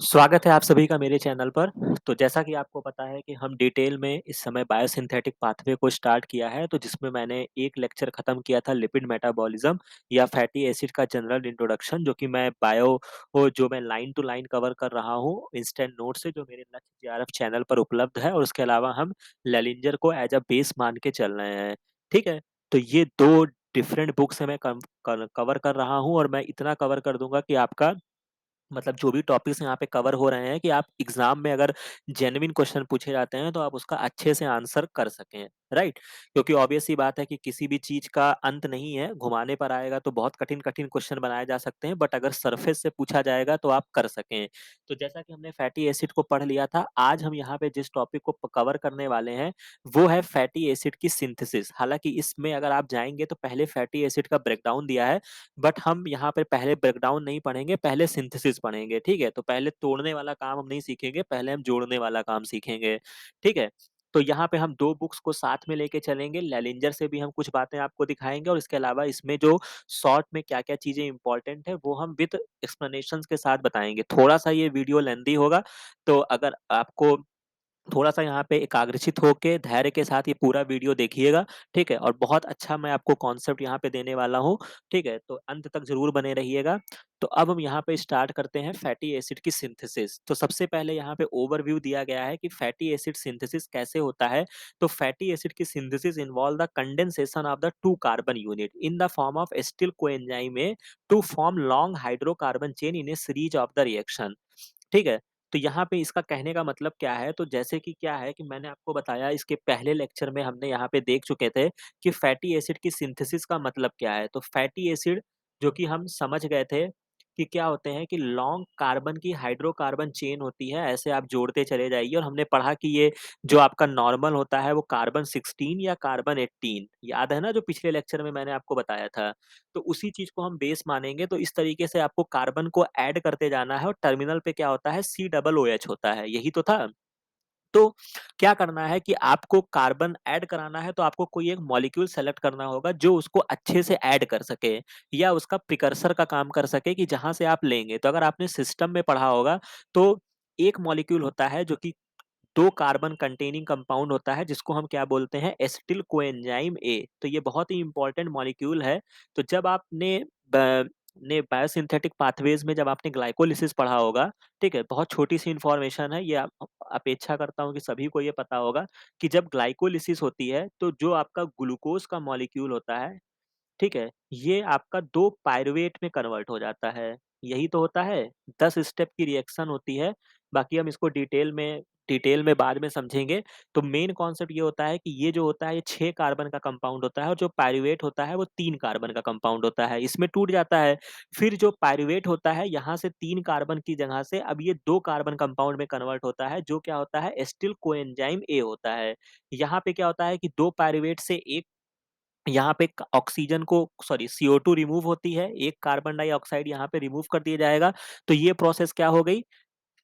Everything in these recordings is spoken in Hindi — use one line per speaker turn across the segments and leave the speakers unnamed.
स्वागत है आप सभी का मेरे चैनल पर। तो जैसा कि आपको पता है कि हम डिटेल में इस समय बायोसिंथेटिक पाथवे को स्टार्ट किया है, तो जिसमें मैंने एक लेक्चर खत्म किया था लिपिड मेटाबॉलिज्म या फैटी एसिड का जनरल इंट्रोडक्शन, जो कि मैं जो मैं लाइन टू लाइन कवर कर रहा हूँ इंस्टेंट नोट से, जो मेरे लक्ष्य जेआरएफ चैनल पर उपलब्ध है। और उसके अलावा हम लेलिंजर को एज अ बेस मान के चल रहे हैं। ठीक है? तो ये 2 डिफरेंट बुक्स से मैं कवर कर रहा हूँ, और मैं इतना कवर कर दूँगा कि आपका मतलब जो भी टॉपिक्स यहाँ पे कवर हो रहे हैं कि आप एग्जाम में अगर जेन्युइन क्वेश्चन पूछे जाते हैं तो आप उसका अच्छे से आंसर कर सकें, राइट? क्योंकि ऑब्वियस सी बात है कि किसी भी चीज का अंत नहीं है, घुमाने पर आएगा तो बहुत कठिन कठिन क्वेश्चन बनाए जा सकते हैं, बट अगर सरफेस से पूछा जाएगा तो आप कर सकें। तो जैसा कि हमने फैटी एसिड को पढ़ लिया था, आज हम यहाँ पे जिस टॉपिक को कवर करने वाले हैं वो है फैटी एसिड की सिंथेसिस। हालांकि इसमें अगर आप जाएंगे तो पहले फैटी एसिड का ब्रेकडाउन दिया है, बट हम यहाँ पे पहले ब्रेकडाउन नहीं पढ़ेंगे, पहले सिंथेसिस पढ़ेंगे। ठीक है? तो पहले तोड़ने वाला काम हम नहीं सीखेंगे, पहले हम जोड़ने वाला काम सीखेंगे। ठीक है? तो यहाँ पे हम 2 बुक्स को साथ में लेके चलेंगे, लेलिंजर से भी हम कुछ बातें आपको दिखाएँगे, और इसके अलावा इसमें जो शॉर्ट में क्या-क्या चीज़ें इम्पोर्टेंट है वो हम विद एक्सप्लेनेशंस के साथ बताएँगे। थोड़ा-सा ये वीडियो लेंथी होगा, तो अगर आपको थोड़ा-सा यहाँ पे एकाग्रचित होके धैर्य के साथ ये पूरा वीडियो देखिएगा, ठीक है? और बहुत अच्छा मैं आपको कॉन्सेप्ट यहाँ पे देने वाला हूँ, ठीक है? तो अंत तक ज़रूर बने रहिएगा। तो अब हम यहाँ पे स्टार्ट करते हैं फैटी एसिड की सिंथेसिस। तो सबसे पहले यहाँ पे ओवरव्यू दिया गया है कि फैटी एसिड सिंथेसिस कैसे होता है। तो फैटी एसिड की synthesis involve the condensation of the 2 carbon unit in the form of acetyl coenzyme A to form long hydrocarbon chain in a series of the reaction. ठीक है? तो यहाँ पे इसका कहने का मतलब क्या है, तो जैसे कि क्या है कि मैंने आपको बताया इसके पहले लेक्चर में हमने यहाँ पे देख चुके थे कि फैटी एसिड की सिंथेसिस का मतलब क्या है। तो फैटी एसिड जो कि हम समझ गए थे कि क्या होते हैं कि लॉन्ग कार्बन की हाइड्रोकार्बन चेन होती है, ऐसे आप जोड़ते चले जाइए। और हमने पढ़ा कि ये जो आपका नॉर्मल होता है वो कार्बन 16 या कार्बन 18, याद है ना, जो पिछले लेक्चर में मैंने आपको बताया था। तो उसी चीज़ को हम बेस मानेंगे, तो इस तरीके से आपको कार्बन को ऐड करते जाना है, और टर्मिनल पे क्या होता है, COOH होता है, यही तो था। तो क्या करना है कि आपको कार्बन ऐड कराना है, तो आपको कोई एक मॉलिक्यूल सेलेक्ट करना होगा जो उसको अच्छे से ऐड कर सके, या उसका प्रिकर्सर का काम कर सके कि जहाँ से आप लेंगे। तो अगर आपने सिस्टम में पढ़ा होगा तो एक मॉलिक्यूल होता है जो कि 2 कार्बन कंटेनिंग कंपाउंड होता है, जिसको हम क्या बोलते हैं, एसिटिल कोएंजाइम ए। तो ये बहुत ही इंपॉर्टेंट मॉलिक्यूल है। तो जब आपने ब ने बायोसिंथेटिक पाथवेज में जब आपने ग्लाइकोलिसिस पढ़ा होगा, ठीक है? बहुत छोटी-सी इन्फॉर्मेशन है, ये अपेक्षा करता हूँ कि सभी को ये पता होगा कि जब ग्लाइकोलिसिस होती है, तो जो आपका ग्लूकोज का मॉलिक्यूल होता है, ठीक है? ये आपका 2 पाइरूवेट में कन्वर्ट हो जाता है, यही तो होता है। 10 स्टेप की रिएक्शन होती है, बाकी हम इसको डिटेल में बाद में समझेंगे। तो मेन कॉन्सेप्ट ये होता है कि ये जो होता है ये 6 कार्बन का कंपाउंड होता है, और जो पाइरूवेट होता है वो 3 कार्बन का कंपाउंड होता है, इसमें टूट जाता है। फिर जो पाइरूवेट होता है यहाँ से 3 कार्बन की जगह से अब ये 2 कार्बन कंपाउंड में कन्वर्ट होता है, जो क्या होता है, एसिटिल कोएंजाइम ए होता है। यहाँ पे क्या होता है कि 2 पाइरूवेट से एक यहाँ पे क ऑक्सीजन को सॉरी CO2 रिमूव होती है, एक कार्बन डाइऑक्साइड यहाँ पे रिमूव कर दिया जाएगा। तो ये प्रोसेस क्या हो गई,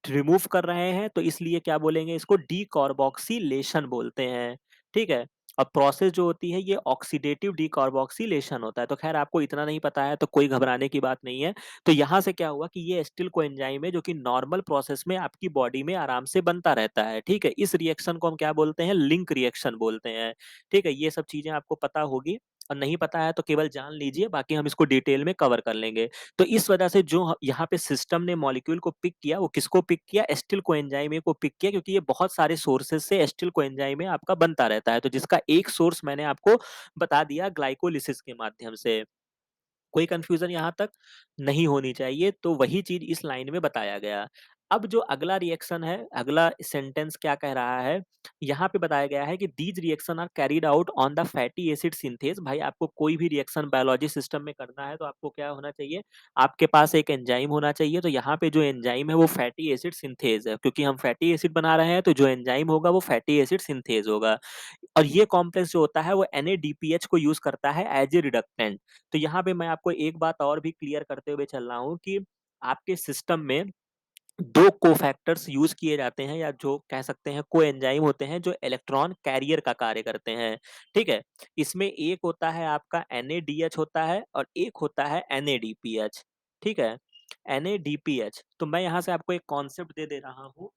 रिमूव कर रहे हैं, तो इसलिए क्या बोलेंगे, इसको डीकार्बोक्सिलेशन बोलते हैं। ठीक है? और प्रोसेस जो होती है ये ऑक्सीडेटिव डीकार्बोक्सिलेशन होता है। तो ख़ैर आपको इतना नहीं पता है तो कोई घबराने की बात नहीं है। तो यहाँ से क्या हुआ कि ये एसिटिल कोएंजाइम है जो कि नॉर्मल प्रोसेस में आपकी बॉडी में आराम से बनता रहता है। ठीक है? इस रिएक्शन को हम क्या बोलते हैं, लिंक रिएक्शन बोलते हैं। ठीक है? ये सब चीज़ें आपको पता होगी, और नहीं पता है तो केवल जान लीजिए, बाकी हम इसको डिटेल में कवर कर लेंगे। तो इस वजह से जो यहाँ पे सिस्टम ने मॉलिक्यूल को पिक किया, वो किसको पिक किया, एसिटिल कोएंजाइम ए को पिक किया, क्योंकि ये बहुत सारे सोर्सेज से एसिटिल कोएंजाइम ए आपका बनता रहता है। तो जिसका एक सोर्स मैंने आपको बता दिया ग्लाइकोलिसिस के माध्यम से। कोई कंफ्यूजन यहाँ तक नहीं होनी चाहिए, तो वही चीज़ इस लाइन में बताया गया। अब जो अगला रिएक्शन है, अगला सेंटेंस क्या कह रहा है, यहाँ पे बताया गया है कि these reaction are carried out on the fatty acid synthase. भाई आपको कोई भी रिएक्शन बायोलॉजी सिस्टम में करना है तो आपको क्या होना चाहिए, आपके पास एक एंजाइम होना चाहिए। तो यहाँ पे जो एंजाइम है वो फैटी एसिड सिंथेज़ है, क्योंकि हम फैटी एसिड बना रहे हैं तो जो एंजाइम होगा वो फैटी एसिड सिंथेज़ होगा। और ये कॉम्प्लेक्स जो होता है वो NADPH को यूज़ करता है एज़ ए रिडक्टेंट। तो यहाँ पे मैं आपको एक बात और भी क्लियर करते हुए चल रहा हूँ कि आपके सिस्टम में 2 कोफैक्टर्स यूज़ किए जाते हैं, या जो कह सकते हैं कोएंजाइम होते हैं, जो इलेक्ट्रॉन कैरियर का कार्य करते हैं, ठीक है? इसमें एक होता है आपका NADH होता है, और एक होता है NADPH, ठीक है? NADPH। तो मैं यहाँ से आपको एक कॉन्सेप्ट दे दे रहा हूँ,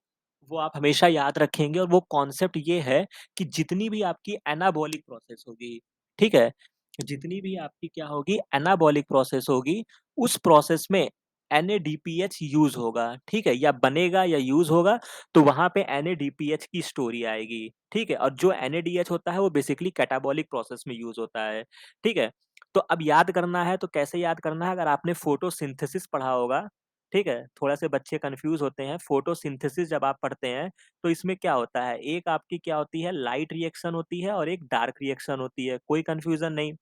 वो आप हमेशा याद रखेंगे और वो कॉन्सेप्ट ये है कि जितनी भी आपकी एनाबॉलिक प्रोसेस होगी, ठीक है? जितनी भी आपकी क्या होगी एनाबॉलिक प्रोसेस होगी, उस प्रोसेस में NADPH यूज़ होगा, ठीक है? या बनेगा या यूज़ होगा, तो वहाँ पे NADPH की स्टोरी आएगी, ठीक है? और जो NADH होता है वो बेसिकली कैटाबॉलिक प्रोसेस में यूज़ होता है, ठीक है? तो अब याद करना है तो कैसे याद करना है? अगर आपने फोटोसिंथेसिस पढ़ा होगा, ठीक है? थोड़ा से बच्चे कन्फ्यूज़ होते हैं, फोटोसिंथेसिस जब आप पढ़ते हैं, तो इसमें क्या होता है? एक आपकी क्या होती है लाइट रिएक्शन होती है और एक डार्क रिएक्शन होती है, कोई कन्फ्यूज़न नहीं।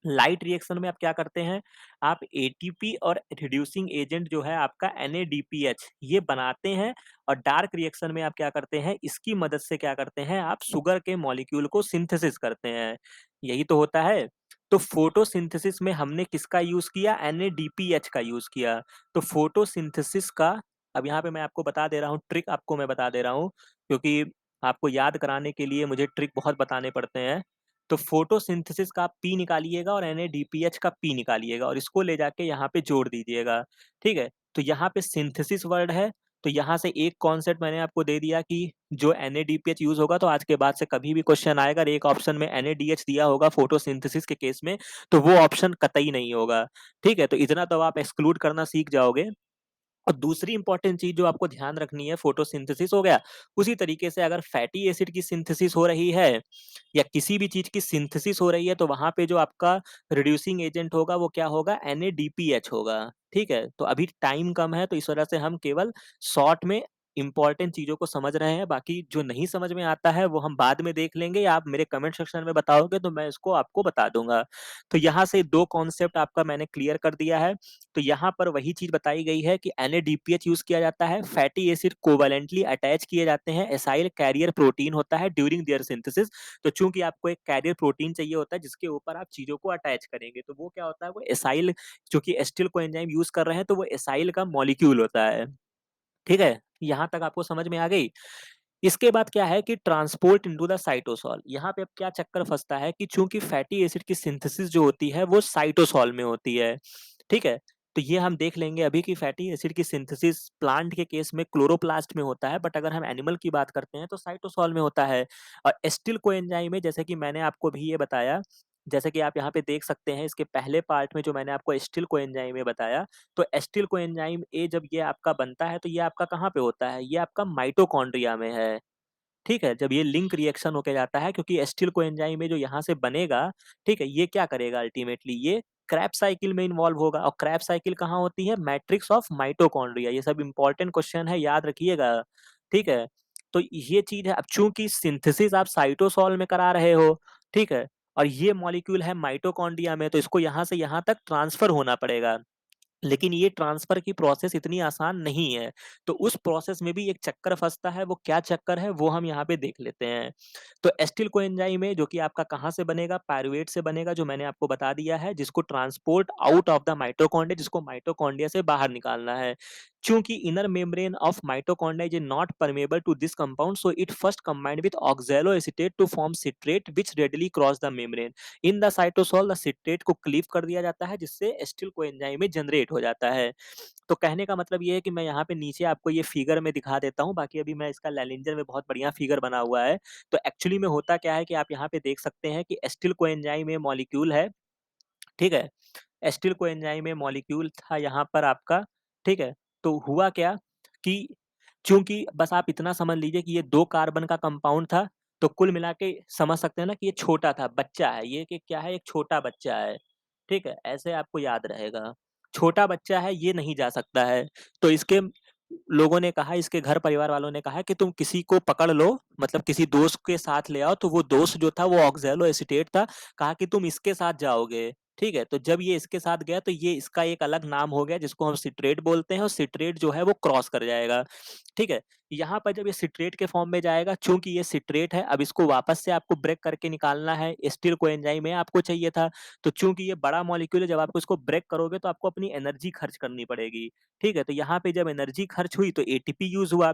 लाइट रिएक्शन में आप क्या करते हैं, आप एटीपी और रिड्यूसिंग एजेंट जो है आपका NADPH ये बनाते हैं और डार्क रिएक्शन में आप क्या करते हैं, इसकी मदद से क्या करते हैं, आप शुगर के मॉलिक्यूल को सिंथेसिस करते हैं। यही तो होता है। तो फोटोसिंथेसिस में हमने किसका यूज़ किया? NADPH का यूज़ किया। तो फोटोसिंथेसिस का अब यहाँ पे मैं आपको बता दे रहा हूँ, ट्रिक आपको मैं बता दे रहा हूँ, क्योंकि आपको याद कराने के लिए मुझे ट्रिक बहुत बताने पड़ते हैं। तो फोटोसिंथेसिस का आप पी निकालिएगा और NADPH का पी निकालिएगा और इसको ले जाके यहाँ पे जोड़ दीजिएगा, ठीक है? तो यहाँ पे सिंथेसिस वर्ड है, तो यहाँ से एक कॉन्सेप्ट मैंने आपको दे दिया कि जो NADPH यूज़ होगा तो आज के बाद से कभी भी क्वेश्चन आएगा और एक ऑप्शन में NADH दिया होगा फोटोसिंथेसिस के केस में, तो वो ऑप्शन कतई नहीं होगा, ठीक है? तो इतना तो आप एक्सक्लूड करना सीख जाओगे। और दूसरी इंपॉर्टेंट चीज़ जो आपको ध्यान रखनी है फोटोसिंथेसिस हो गया, उसी तरीके से अगर फैटी एसिड की सिंथेसिस हो रही है या किसी भी चीज़ की सिंथेसिस हो रही है तो वहाँ पे जो आपका रिड्यूसिंग एजेंट होगा वो क्या होगा? NADPH होगा, ठीक है? तो अभी टाइम कम है तो इस वजह से हम केवल शॉर्ट में इम्पोर्टेंट चीज़ों को समझ रहे हैं, बाकी जो नहीं समझ में आता है वो हम बाद में देख लेंगे या आप मेरे कमेंट सेक्शन में बताओगे तो मैं इसको आपको बता दूँगा। तो यहाँ से 2 कॉन्सेप्ट आपका मैंने क्लियर कर दिया है। तो यहाँ पर वही चीज़ बताई गई है कि NADPH यूज़ किया जाता है, फैटी एसिड कोवैलेंटली अटैच किए जाते हैं, एसाइल कैरियर प्रोटीन होता है ड्यूरिंग देयर सिंथेसिस। तो चूँकि आपको एक कैरियर प्रोटीन चाहिए होता है जिसके ऊपर आप चीज़ों को अटैच करेंगे, तो वो क्या होता है वो एसाइल चूँकि एसिटिल कोएंजाइम यूज़ कर रहे हैं तो वो एसाइल का मॉलिक्यूल होता है। ठीक है? यहाँ तक आपको समझ में आ गई? इसके बाद क्या है कि ट्रांसपोर्ट इनटू द साइटोसोल। यहाँ पे अब क्या चक्कर फँसता है कि चूँकि फैटी एसिड की सिंथेसिस जो होती है वो साइटोसोल में होती है, ठीक है? तो ये हम देख लेंगे अभी कि फैटी एसिड की सिंथेसिस प्लांट के केस में क्लोरोप्लास्ट में होता है, बट अगर हम एनिमल की बात करते हैं तो साइटोसोल में होता है। और एसिटिल कोएंजाइम में जैसे कि मैंने आपको अभी ये बताया, जैसे कि आप यहाँ पे देख सकते हैं इसके पहले पार्ट में जो मैंने आपको एसिटिल कोएंजाइम में बताया, तो एसिटिल कोएंजाइम ए जब ये आपका बनता है तो ये आपका कहाँ पे होता है? ये आपका माइटोकॉन्ड्रिया में है। ठीक है? जब ये लिंक रिएक्शन होके जाता है क्योंकि एसिटिल कोएंजाइम में जो यहाँ से बनेगा, ठीक है? ये क्या करेगा अल्टीमेटली ये क्रेब्स साइकिल में इन्वॉल्व होगा और क्रेब्स साइकिल कहाँ होती है? Matrix of mitochondria. ये सब इम्पोर्टेंट क्वेश्चन है, याद रखिएगा, ठीक है? तो ये चीज़ है, अब चूँकि सिंथेसिस आप साइटोसोल में करा रहे हो, ठीक है? और ये मॉलिक्यूल है माइटोकॉन्ड्रिया में, तो इसको यहाँ से यहाँ तक ट्रांसफर होना पड़ेगा। लेकिन ये ट्रांसफर की प्रोसेस इतनी आसान नहीं है। तो उस प्रोसेस में भी एक चक्कर फँसता है, वो क्या चक्कर है वो हम यहाँ पे देख लेते हैं। तो एसिटिल कोएंजाइम है जो कि आपका कहाँ से बनेगा? पायरुवेट से बनेगा जो मैंने आपको बता दिया है, जिसको transport out of the mitochondria, जिसको माइटोकॉन्ड्रिया से बाहर निकालना है। चूँकि inner membrane of mitochondria is not permeable to this compound, so it first combined with oxaloacetate to form citrate which readily cross the membrane. In the cytosol the citrate को क्लीव कर दिया जाता है जिससे एसिटिल कोएंजाइम में जनरेट हो जाता है। तो कहने का मतलब ये है कि मैं यहाँ पे नीचे आपको ये फिगर में दिखा देता हूँ, बाकी अभी मैं इसका लैलेंजर में बहुत बढ़िया फिगर बना हुआ है। तो एक्चुअली में होता क्या है कि आप यहाँ पे देख सकते हैं कि एसिटिल कोएंजाइम में मॉलिक्यूल है, ठीक है? एसिटिल कोएंजाइम में मॉलिक्यूल था यहाँ पर आपका, ठीक है? तो हुआ क्या कि चूँकि बस आप इतना समझ लीजिए कि ये 2 कार्बन का कंपाउंड था, तो कुल मिला के समझ सकते हैं ना कि ये छोटा था, बच्चा है, ये कि क्या है एक छोटा बच्चा है, ठीक है? ऐसे आपको याद रहेगा। छोटा बच्चा है, ये नहीं जा सकता है, तो इसके लोगों ने कहा, इसके घर परिवार वालों ने कहा कि तुम किसी को पकड़ लो, मतलब किसी दोस्त के साथ ले आओ, तो वो दोस्त जो था वो ऑक्सैलो एसीटेट था, कहा कि तुम इसके साथ जाओगे, ठीक है? तो जब ये इसके साथ गया तो ये इसका एक अलग नाम हो गया जिसको हम सिट्रेट बोलते हैं और सिट्रेट जो है वो क्रॉस कर जाएगा, ठीक है? यहाँ पर जब ये सिट्रेट के फॉर्म में जाएगा, चूँकि ये सिट्रेट है, अब इसको वापस से आपको ब्रेक करके निकालना है, एसिटिल कोएंजाइम में आपको चाहिए था, तो चूँकि ये बड़ा मॉलिक्यूल है, जब आप इसको ब्रेक करोगे तो आपको अपनी एनर्जी खर्च करनी पड़ेगी, ठीक है? तो यहाँ पे जब एनर्जी खर्च हुई तो एटीपी यूज़ हुआ।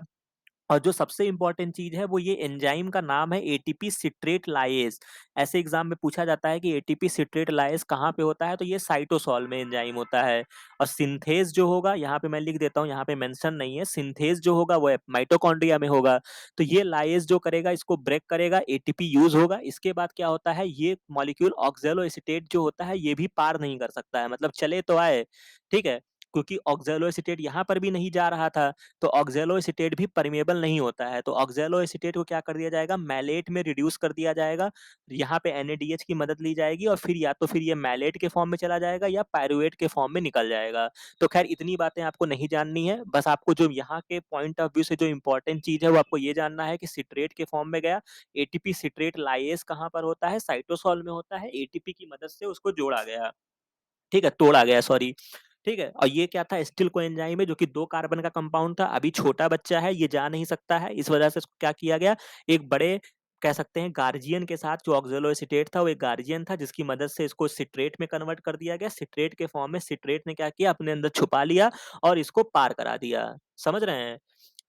और जो सबसे इम्पोर्टेंट चीज़ है वो ये एंजाइम का नाम है एटीपी सिट्रेट लाइएज। ऐसे एग्जाम में पूछा जाता है कि एटीपी सिट्रेट लाइएज कहाँ पे होता है, तो ये साइटोसॉल में एंजाइम होता है। और सिंथेज जो होगा, यहाँ पे मैं लिख देता हूँ, यहाँ पे मेंशन नहीं है, सिंथेज जो होगा वो माइटोकॉन्ड्रिया में होगा। तो ये लाइएज जो करेगा इसको ब्रेक करेगा, एटीपी यूज होगा। इसके बाद क्या होता है, ये मॉलिक्यूल ऑक्जेलो एसीटेट जो होता है ये भी पार नहीं कर सकता है, मतलब चले तो आए, ठीक है, क्योंकि ऑक्जेलो एसीटेट यहाँ पर भी नहीं जा रहा था। तो ऑक्जेलो एसीटेट भी परमेबल नहीं होता है, तो ऑक्जेलो एसीटेट को क्या कर दिया जाएगा, मैलेट में रिड्यूस कर दिया जाएगा। यहाँ पे NaDH की मदद ली जाएगी और फिर या तो फिर ये मैलेट के फॉर्म में चला जाएगा या पायरुवेट के फॉर्म में निकल जाएगा। तो खैर इतनी बातें आपको नहीं जाननी है, बस आपको जो यहाँ के पॉइंट ऑफ व्यू से जो इंपॉर्टेंट चीज है वो आपको ये जानना है कि सिट्रेट के फॉर्म में गया, एटीपी सिट्रेट लाइएज कहाँ पर होता है, साइटोसॉल में होता है, एटीपी की मदद से उसको जोड़ा गया, ठीक है, तोड़ा गया, सॉरी, ठीक है। और ये क्या था, स्टील कोएंजाइम है जो कि 2 कार्बन का कंपाउंड था। अभी छोटा बच्चा है, ये जा नहीं सकता है, इस वजह से इसको क्या किया गया, एक बड़े कह सकते हैं गार्जियन के साथ, जो ऑक्जेलो एसीटेट था वो एक गार्जियन था जिसकी मदद से इसको सिट्रेट में कन्वर्ट कर दिया गया। सिट्रेट के फॉर्म में सिट्रेट ने क्या किया, अपने अंदर छुपा लिया और इसको पार करा दिया। समझ रहे हैं?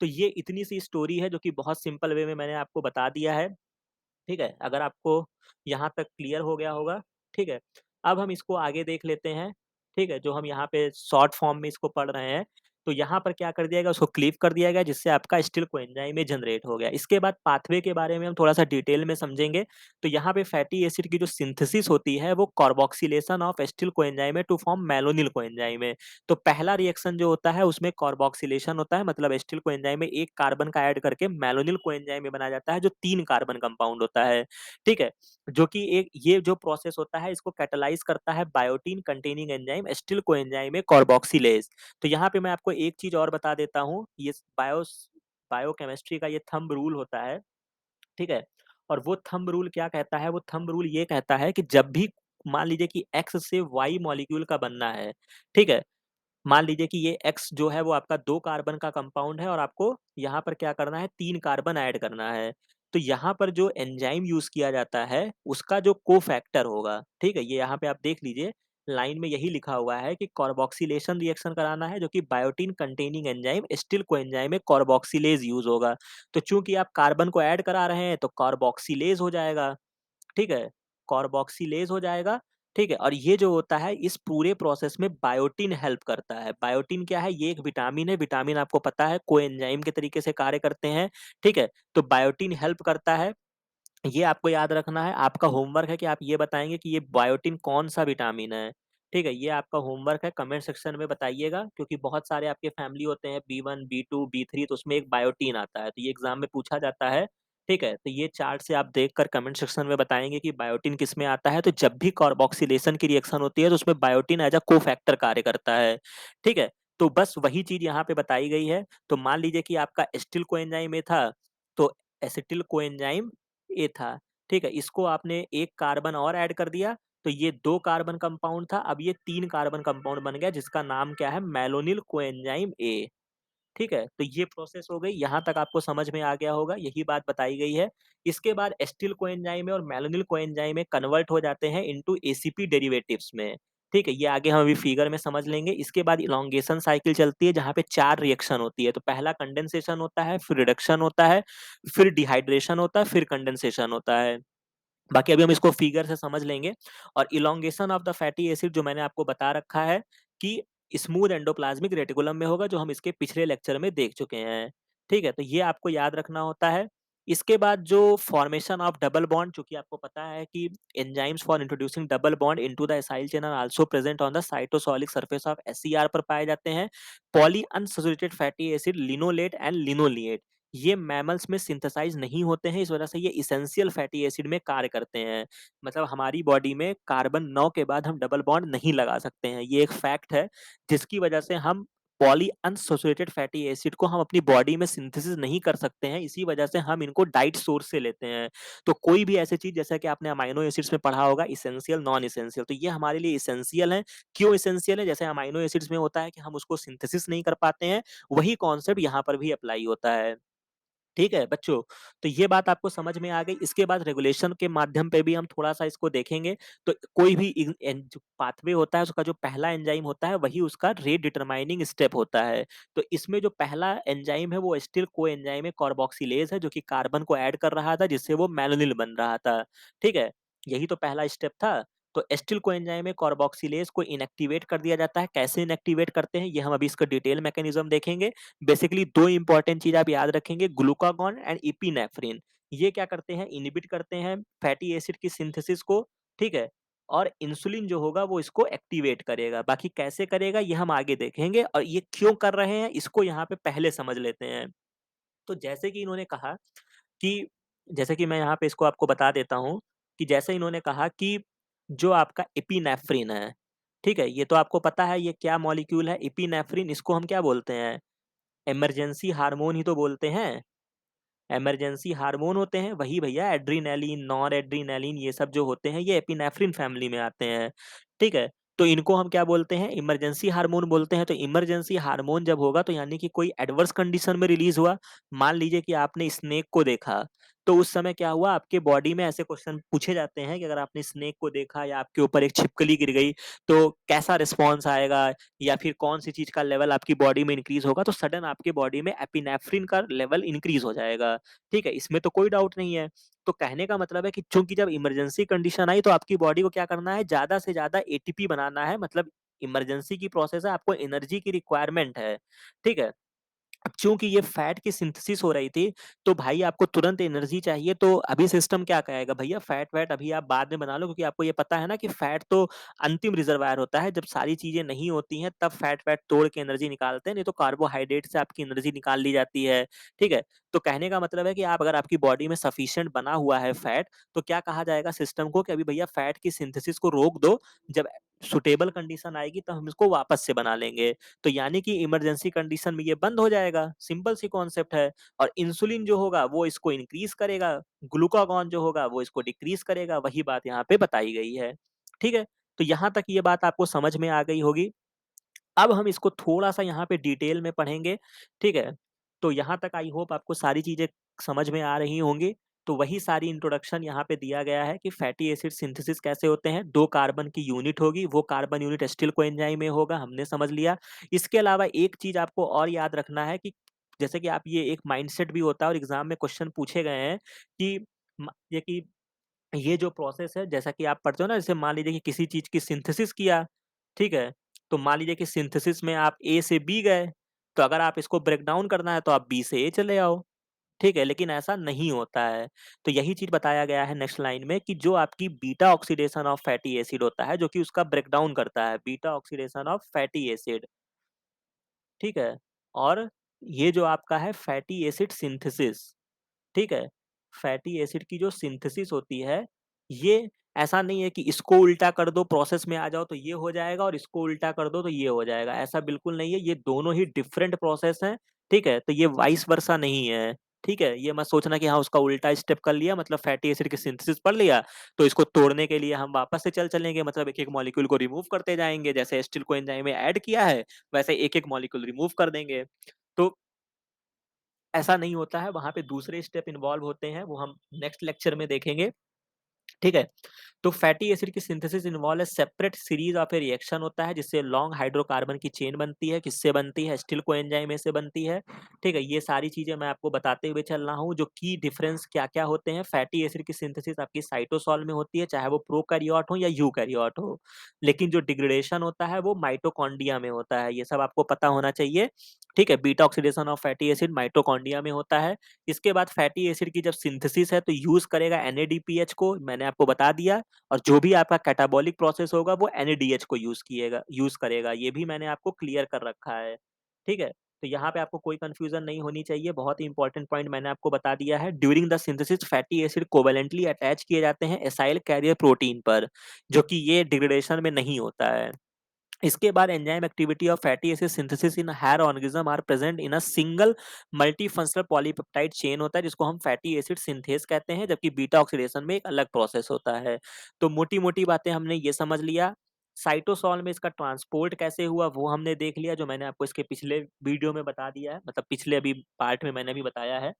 तो ये इतनी सी स्टोरी है जो कि बहुत सिंपल वे में मैंने आपको बता दिया है। ठीक है, अगर आपको यहाँ तक क्लियर हो गया होगा, ठीक है। अब हम इसको आगे देख लेते हैं, ठीक है, जो हम यहाँ पे शॉर्ट फॉर्म में इसको पढ़ रहे हैं। तो यहाँ पर क्या कर दिया गया, उसको क्लीव कर दिया गया जिससे आपका स्टील कोएंजाइम में जनरेट हो गया। इसके बाद पाथवे के बारे में हम थोड़ा सा डिटेल में समझेंगे। तो यहाँ पे फैटी एसिड की जो सिंथेसिस होती है वो कार्बोक्सिलेशन ऑफ एसिटिल कोएंजाइम है टू फॉर्म मेलोनिल कोएंजाइम है। तो पहला रिएक्शन जो होता है उसमें कार्बोक्सिलेशन होता है, मतलब एसिटिल कोएंजाइम में एक कार्बन का ऐड करके मेलोनिल कोएंजाइम में बनाया जाता है जो 3 कार्बन कंपाउंड होता है, ठीक है। जो कि एक ये जो प्रोसेस होता है इसको कैटालाइज करता है biotin containing enzyme acetyl coenzyme में कार्बोक्सिलेज। तो यहाँ पे मैं आपको एक चीज और बता देता हूँ, ये बायोकेमिस्ट्री का ये थंब रूल होता है, ठीक है। और वो थंब रूल क्या कहता है, वो थंब रूल ये कहता है कि जब भी मान लीजिए कि एक्स से वाई मॉलिक्यूल का बनना है, ठीक है, मान लीजिए कि ये एक्स जो है वो आपका 2 कार्बन का कंपाउंड है और आपको यहाँ पर क्या करना है, 3 कार्बन ऐड करना है। तो यहाँ पर जो एंजाइम यूज किया जाता है उसका जो कोफैक्टर होगा, ठीक है, ये यहाँ पे आप देख लीजिए, लाइन में यही लिखा हुआ है कि कार्बोक्सिलेशन रिएक्शन कराना है जो कि biotin containing enzyme steel coenzyme में कार्बोक्सिलेज यूज होगा। तो चूंकि आप कार्बन को ऐड करा रहे हैं तो कार्बोक्सिलेज हो जाएगा, ठीक है, कार्बोक्सिलेज हो जाएगा, ठीक है। और ये जो होता है इस पूरे प्रोसेस में बायोटीन हेल्प करता है। बायोटीन क्या है, ये एक विटामिन है, विटामिन आपको पता है कोएंजाइम के तरीके से कार्य करते हैं, ठीक है। तो बायोटीन हेल्प करता है, ये आपको याद रखना है। आपका होमवर्क है कि आप ये बताएंगे कि ये बायोटीन कौन सा विटामिन है, ठीक है, ये आपका होमवर्क है, कमेंट सेक्शन में बताइएगा, क्योंकि बहुत सारे आपके फैमिली होते हैं B1 B2 B3, तो उसमें एक बायोटीन आता है, तो ये एग्जाम में पूछा जाता है, ठीक है। तो ये चार्ट से आप देखकर कमेंट सेक्शन में बताएंगे कि बायोटीन किस में आता है। तो जब भी कार्बोक्सिलेशन की रिएक्शन होती है तो उसमें बायोटीन एज अ कोफैक्टर कार्य करता है, ठीक है। तो बस वही चीज यहाँ पे बताई गई है। तो मान लीजिए कि आपका एसिटिल कोएंजाइम ए था, तो एसिटिल कोएंजाइम ए था, ठीक है, इसको आपने एक कार्बन और ऐड कर दिया, तो ये 2 कार्बन कंपाउंड था, अब ये 3 कार्बन कंपाउंड बन गया जिसका नाम क्या है, मेलोनिल कोएंजाइम ए, ठीक है। तो ये प्रोसेस हो गई, यहाँ तक आपको समझ में आ गया होगा, यही बात बताई गई है। इसके बाद एस्टिल कोएंजाइम में और मेलानिल कोएंजाइम में कन्वर्ट हो जाते हैं इनटू एसीपी डेरिवेटिव्स में, ठीक है। ये आगे हम अभी फिगर में समझ लेंगे। इसके बाद इलॉन्गेशन साइकिल चलती है जहाँ पे 4 रिएक्शन होती है। तो पहला कंडेंसेशन होता है, फिर रिडक्शन होता है, फिर डिहाइड्रेशन होता है, फिर कंडेंसेशन होता है। बाकी अभी हम इसको फिगर से समझ लेंगे। और elongation of the fatty acid जो मैंने आपको बता रखा है कि स्मूथ एंडोप्लाज्मिक रेटिकुलम में होगा, जो हम इसके पिछले लेक्चर में देख चुके हैं, ठीक है। तो ये आपको याद रखना होता है। इसके बाद जो फॉर्मेशन ऑफ डबल बॉन्ड, चूंकि आपको पता है कि enzymes for introducing double bond into the acyl chain are also present on the cytosolic surface of SCR पर पाए जाते हैं। Polyunsaturated fatty acid linoleate and linoleate, ये मैमल्स में सिंथेसाइज नहीं होते हैं, इस वजह से ये इसेंशियल फैटी एसिड में कार्य करते हैं। मतलब हमारी बॉडी में कार्बन 9 के बाद हम डबल बॉन्ड नहीं लगा सकते हैं, ये एक फैक्ट है, जिसकी वजह से हम पॉली अनसैचुरेटेड फैटी एसिड को हम अपनी बॉडी में सिंथेसिस नहीं कर सकते हैं, इसी वजह से हम इनको डाइट सोर्स से लेते हैं। तो कोई भी ऐसी चीज जैसा कि आपने अमाइनो एसिड्स में पढ़ा होगा, इसेंशियल नॉन इसेंशियल, तो ये हमारे लिए इसेंशियल है। क्यों इसेंशियल है, जैसे अमाइनो एसिड्स में होता है कि हम उसको सिंथेसिस नहीं कर पाते हैं, वही कॉन्सेप्ट यहाँ पर भी अप्लाई होता है। ठीक है बच्चों, तो ये बात आपको समझ में आ गई। इसके बाद रेगुलेशन के माध्यम पे भी हम थोड़ा-सा इसको देखेंगे। तो कोई भी जो पाथवे होता है, उसका जो पहला एंजाइम होता है, वही उसका रेट डिटरमाइनिंग स्टेप होता है। तो इसमें जो पहला एंजाइम है, वो एसिटिल कोएंजाइम है, कार्बोक्सिलेज है, जो कि कार्बन को ऐड कर रहा था, जिससे वो मैलोनिल बन रहा था। ठीक है? यही तो पहला स्टेप था। तो एसिटिल कोएंजाइम में कार्बोक्सिलेज को इनएक्टिवेट कर दिया जाता है। कैसे इनएक्टिवेट करते हैं, ये हम अभी इसका डिटेल मैकेनिज्म देखेंगे। बेसिकली 2 इंपॉर्टेंट चीज़ आप याद रखेंगे, ग्लूकागॉन एंड एपिनेफ्रिन। ये क्या करते हैं, इनहिबिट करते हैं फैटी एसिड की सिंथेसिस को, ठीक है? और इंसुलिन जो होगा वो इसको एक्टिवेट करेगा। बाकी कैसे करेगा ये हम आगे देखेंगे, और ये क्यों कर रहे हैं इसको यहाँ पे पहले समझ लेते हैं। तो जैसे कि इन्होंने कहा कि जैसे कि मैं यहाँ पे इसको आपको बता देता हूँ कि जैसे इन्होंने कहा कि जो आपका एपिनेफ्रिन है, ठीक है? ये तो आपको पता है ये क्या मॉलिक्यूल है एपिनेफ्रिन, इसको हम क्या बोलते हैं? इमरजेंसी हार्मोन ही तो बोलते हैं। इमरजेंसी हार्मोन होते हैं वही भैया, एड्रेनालिन, नॉरएड्रेनालिन, ये सब जो होते हैं ये एपिनेफ्रिन फैमिली में आते हैं। ठीक है? तो इनको हम क्या बोलते हैं, इमरजेंसी हार्मोन बोलते हैं। तो इमरजेंसी हार्मोन जब होगा तो यानी कि कोई एडवर्स कंडीशन में रिलीज हुआ। मान लीजिए कि आपने स्नेक को देखा, तो उस समय क्या हुआ, आपके बॉडी में ऐसे क्वेश्चन पूछे जाते हैं कि अगर आपने स्नेक को देखा या आपके ऊपर एक छिपकली गिर गई, तो कैसा रिस्पॉन्स आएगा, या फिर कौन सी चीज का लेवल आपकी बॉडी में इंक्रीज होगा। तो सडन आपके बॉडी में एपिनेफ्रिन का लेवल इंक्रीज हो जाएगा। ठीक है? इसमें तो कोई डाउट नहीं है। तो कहने का मतलब है कि चूंकि जब इमरजेंसी कंडीशन आई, तो आपकी बॉडी को क्या करना है, ज्यादा से ज्यादा एटीपी बनाना है। मतलब इमरजेंसी की प्रोसेस है, आपको एनर्जी की रिक्वायरमेंट है। ठीक है? अब चूंकि ये फैट की सिंथेसिस हो रही थी, तो भाई आपको तुरंत एनर्जी चाहिए। तो अभी सिस्टम क्या कहेगा, भैया फैट वैट अभी आप बाद में बना लो, क्योंकि आपको ये पता है ना कि फैट तो अंतिम रिजर्वायर होता है। जब सारी चीजें नहीं होती हैं तब फैट वैट तोड़ के एनर्जी निकालते हैं, नहीं तो कार्बोहाइड्रेट से आपकी एनर्जी निकाल ली जाती है। ठीक है? तो कहने का मतलब है कि आप अगर आपकी बॉडी में सफिशिएंट बना हुआ है फैट, तो क्या कहा जाएगा सिस्टम को कि अभी भैया फैट की सिंथेसिस को रोक दो। जब सुटेबल कंडीशन आएगी तो हम इसको वापस से बना लेंगे। तो यानी कि इमरजेंसी कंडीशन में ये बंद हो जाएगा, सिंपल सी कॉन्सेप्ट है। और इंसुलिन जो होगा वो इसको इंक्रीज करेगा, ग्लूकागॉन जो होगा वो इसको डिक्रीज करेगा। वही बात यहाँ पे बताई गई है। ठीक है? तो यहाँ तक ये बात आपको समझ में आ गई होगी। अब हम इसको थोड़ा-सा यहाँ पे डिटेल में पढ़ेंगे, ठीक है? तो यहाँ तक आई होप आपको सारी चीज़ें समझ में आ रही होंगी। तो वही सारी इंट्रोडक्शन यहाँ पे दिया गया है कि फैटी एसिड सिंथेसिस कैसे होते हैं। 2 कार्बन की यूनिट होगी, वो कार्बन यूनिट एसिटिल कोएंजाइम में होगा, हमने समझ लिया। इसके अलावा एक चीज़ आपको और याद रखना है कि जैसे कि आप ये एक माइंडसेट भी होता है और एग्ज़ाम में क्वेश्चन पूछे गए हैं कि ये जो प्रोसेस है, जैसा कि आप पढ़ते हो ना, जैसे मान लीजिए कि किसी चीज़ की सिंथेसिस किया, ठीक है? तो मान लीजिए कि सिंथेसिस में आप ए से बी गए, तो अगर आप इसको ब्रेक डाउन करना है तो आप बी से ए चले आओ, ठीक है? लेकिन ऐसा नहीं होता है। तो यही चीज़ बताया गया है नेक्स्ट लाइन में कि जो आपकी beta oxidation of fatty acid होता है, जो कि उसका ब्रेक डाउन करता है, beta oxidation of fatty acid, ठीक है? और ये जो आपका है फैटी एसिड सिंथेसिस, ठीक है? फैटी एसिड की जो सिंथेसिस होती है, ये ऐसा नहीं है कि इसको उल्टा कर दो, प्रोसेस में आ जाओ तो ये हो जाएगा, और इसको उल्टा कर दो तो ये हो जाएगा, ऐसा बिल्कुल नहीं है। ये दोनों ही डिफरेंट प्रोसेस हैं, ठीक है? तो ये वाइस वर्सा नहीं है, ठीक है? ये मत सोचना कि हाँ, उसका उल्टा स्टेप कर लिया मतलब फैटी एसिड की सिंथेसिस पढ़ लिया, तो इसको तोड़ने के लिए हम वापस से चलेंगे, मतलब एक-एक मॉलिक्यूल को रिमूव करते जाएँगे। जैसे एसिटिल कोएंजाइम में ऐड किया है, वैसे एक-एक मॉलिक्यूल रिमूव कर देंगे। तो ऐसा नहीं होता है, वहाँ पे दूसरे स्टेप इन्वॉल्व होते हैं, वो हम नेक्स्ट लेक्चर में देखेंगे, ठीक है? तो फैटी एसिड की synthesis involve a separate series of A reaction होता है, जिससे लॉन्ग हाइड्रोकार्बन की चेन बनती है। किससे बनती है? एसिटिल कोएंजाइम में से बनती है, ठीक है? ये सारी चीज़ें मैं आपको बताते हुए चल रहा हूँ, जो की डिफरेंस क्या-क्या होते हैं। फैटी एसिड की सिंथेसिस आपकी साइटोसोल में होती है, चाहे वो प्रोकैरियोट हो या यूकैरियोट हो। लेकिन जो डिग्रेडेशन होता है वो माइटोकॉन्ड्रिया में होता है, ये सब आपको पता होना चाहिए, ठीक है? Beta oxidation of fatty acid mitochondria में होता है। इसके बाद फैटी एसिड की जब सिंथेसिस है तो यूज़ करेगा एनएडीपीएच को, मैंने आपको बता दिया। और जो भी आपका कैटाबॉलिक प्रोसेस होगा वो एनएडीएच को यूज़ करेगा, ये भी मैंने आपको क्लियर कर रखा है, ठीक है? तो यहाँ पे आपको कोई कन्फ्यूज़न नहीं होनी चाहिए, बहुत ही इंपॉर्टेंट पॉइंट मैंने आपको बता दिया है। During the synthesis fatty acid covalently attach किए जाते हैं एसाइल कैरियर प्रोटीन पर, जो कि ये डिग्रेडेशन में नहीं होता है। इसके बाद enzyme activity of fatty acid synthesis in higher organism are present in a single multifunctional polypeptide chain होता है, जिसको हम फैटी एसिड सिंथेस कहते हैं, जबकि बीटा ऑक्सीडेशन में एक अलग प्रोसेस होता है। तो मोटी-मोटी बातें हमने ये समझ लिया। साइटोसोल में इसका ट्रांसपोर्ट कैसे हुआ वो हमने देख लिया, जो मैंने आपको इसके पिछले वीडियो में बता दिया है, मतलब पिछले अभी पार्ट में मैंने भी बताया है।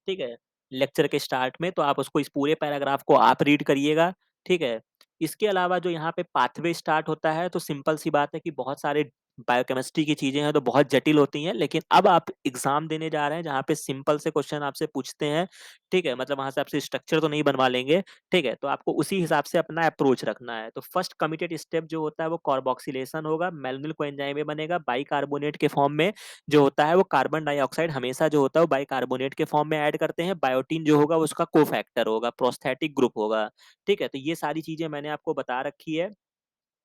ठीक है? लेक्चर के स्टार्ट में, तो आप उसको इस पूरे पैराग्राफ को आप रीड करिएगा, ठीक है? इसके अलावा जो यहाँ पे पाथवे स्टार्ट होता है, तो सिंपल सी बात है कि बहुत सारे बायोकेमिस्ट्री की चीज़ें हैं, तो बहुत जटिल होती हैं, लेकिन अब आप एग्ज़ाम देने जा रहे हैं, जहाँ पे सिंपल से क्वेश्चन आपसे पूछते हैं, ठीक है? मतलब वहाँ से आपसे स्ट्रक्चर तो नहीं बनवा लेंगे, ठीक है? तो आपको उसी हिसाब से अपना अप्रोच रखना है। तो फर्स्ट कमिटेड स्टेप जो होता है, वो कार्बोक्सिलेशन होगा, मेलानिल कोएंजाइम में बनेगा, बाइकार्बोनेट के फॉर्म में जो होता है वो कार्बन डाइऑक्साइड हमेशा जो होता है वो बाइकार्बोनेट के फॉर्म में ऐड करते हैं। बायोटीन जो होगा उसका कोफैक्टर होगा, प्रोस्थेटिक ग्रुप होगा। ठीक है? तो ये सारी चीज़ें मैंने आपको बता रखी है।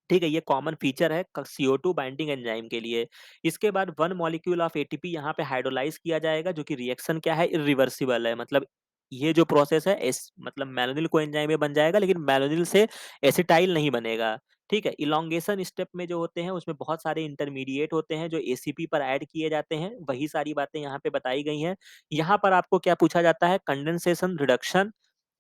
ठीक है? ये कॉमन फीचर है CO2 बाइंडिंग एंजाइम के लिए। इसके बाद 1 मॉलिक्यूल ऑफ एटीपी यहाँ पे हाइड्रोलाइज़ किया जाएगा, जो कि रिएक्शन क्या है, इरिवर्सिबल है। मतलब ये जो प्रोसेस है मतलब मेलानिल कोएंजाइम में बन जाएगा, लेकिन मेलानिल से एसिटाइल नहीं बनेगा। ठीक है? इलॉन्गेशन स्टेप में जो होते हैं उसमें बहुत सारे इंटरमीडिएट होते हैं जो एसीपी पर ऐड किए जाते हैं। वही सारी बातें यहाँ पे बताई गई हैं। यहाँ पर आपको क्या पूछा जाता है, condensation, reduction,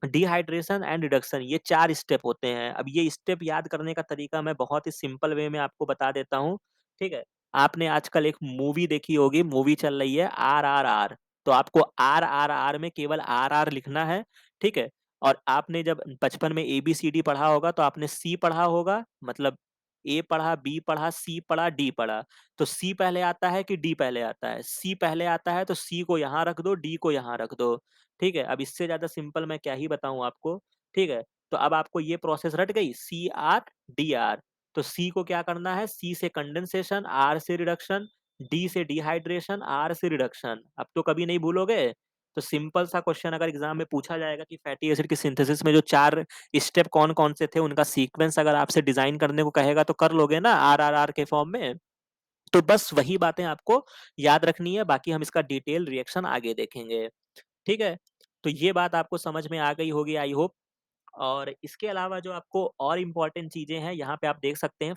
dehydration and reduction, ये 4 स्टेप होते हैं। अब ये स्टेप याद करने का तरीका मैं बहुत ही सिंपल वे में आपको बता देता हूँ, ठीक है? आपने आजकल एक मूवी देखी होगी, मूवी चल रही है RRR, तो आपको RRR में केवल RR लिखना है, ठीक है? और आपने जब बचपन में ABCD पढ़ा होगा, तो आपने C पढ़ा होगा, मतलब A पढ़ा, B पढ़ा, C पढ़ा, D पढ़ा। तो C पहले आता है कि D पहले आता है? C पहले आता है, तो C को यहाँ रख दो, D को यहाँ रख दो। ठीक है? अब इससे ज़्यादा सिंपल मैं क्या ही बताऊँ आपको, ठीक है? तो अब आपको ये प्रोसेस रट गई, CR, DR। तो C को क्या करना है, C से कंडेंसेशन, R से रिडक्शन, D से डिहाइड्रेशन, R से रिडक्शन। अब तो कभी नहीं भूलोगे? तो सिंपल सा क्वेश्चन अगर एग्ज़ाम में पूछा जाएगा कि फैटी एसिड की सिंथेसिस में जो 4 स्टेप कौन-कौन से थे, उनका सीक्वेंस अगर आपसे डिज़ाइन करने को कहेगा, तो कर लोगे ना RRR के फॉर्म में? तो बस वही बातें आपको याद रखनी है, बाकी हम इसका डिटेल रिएक्शन आगे देखेंगे। ठीक है? तो ये बात आपको समझ में आ गई होगी, आई होप। और इसके अलावा जो आपको और इम्पोर्टेंट चीज़ें हैं, यहाँ पे आप देख सकते हैं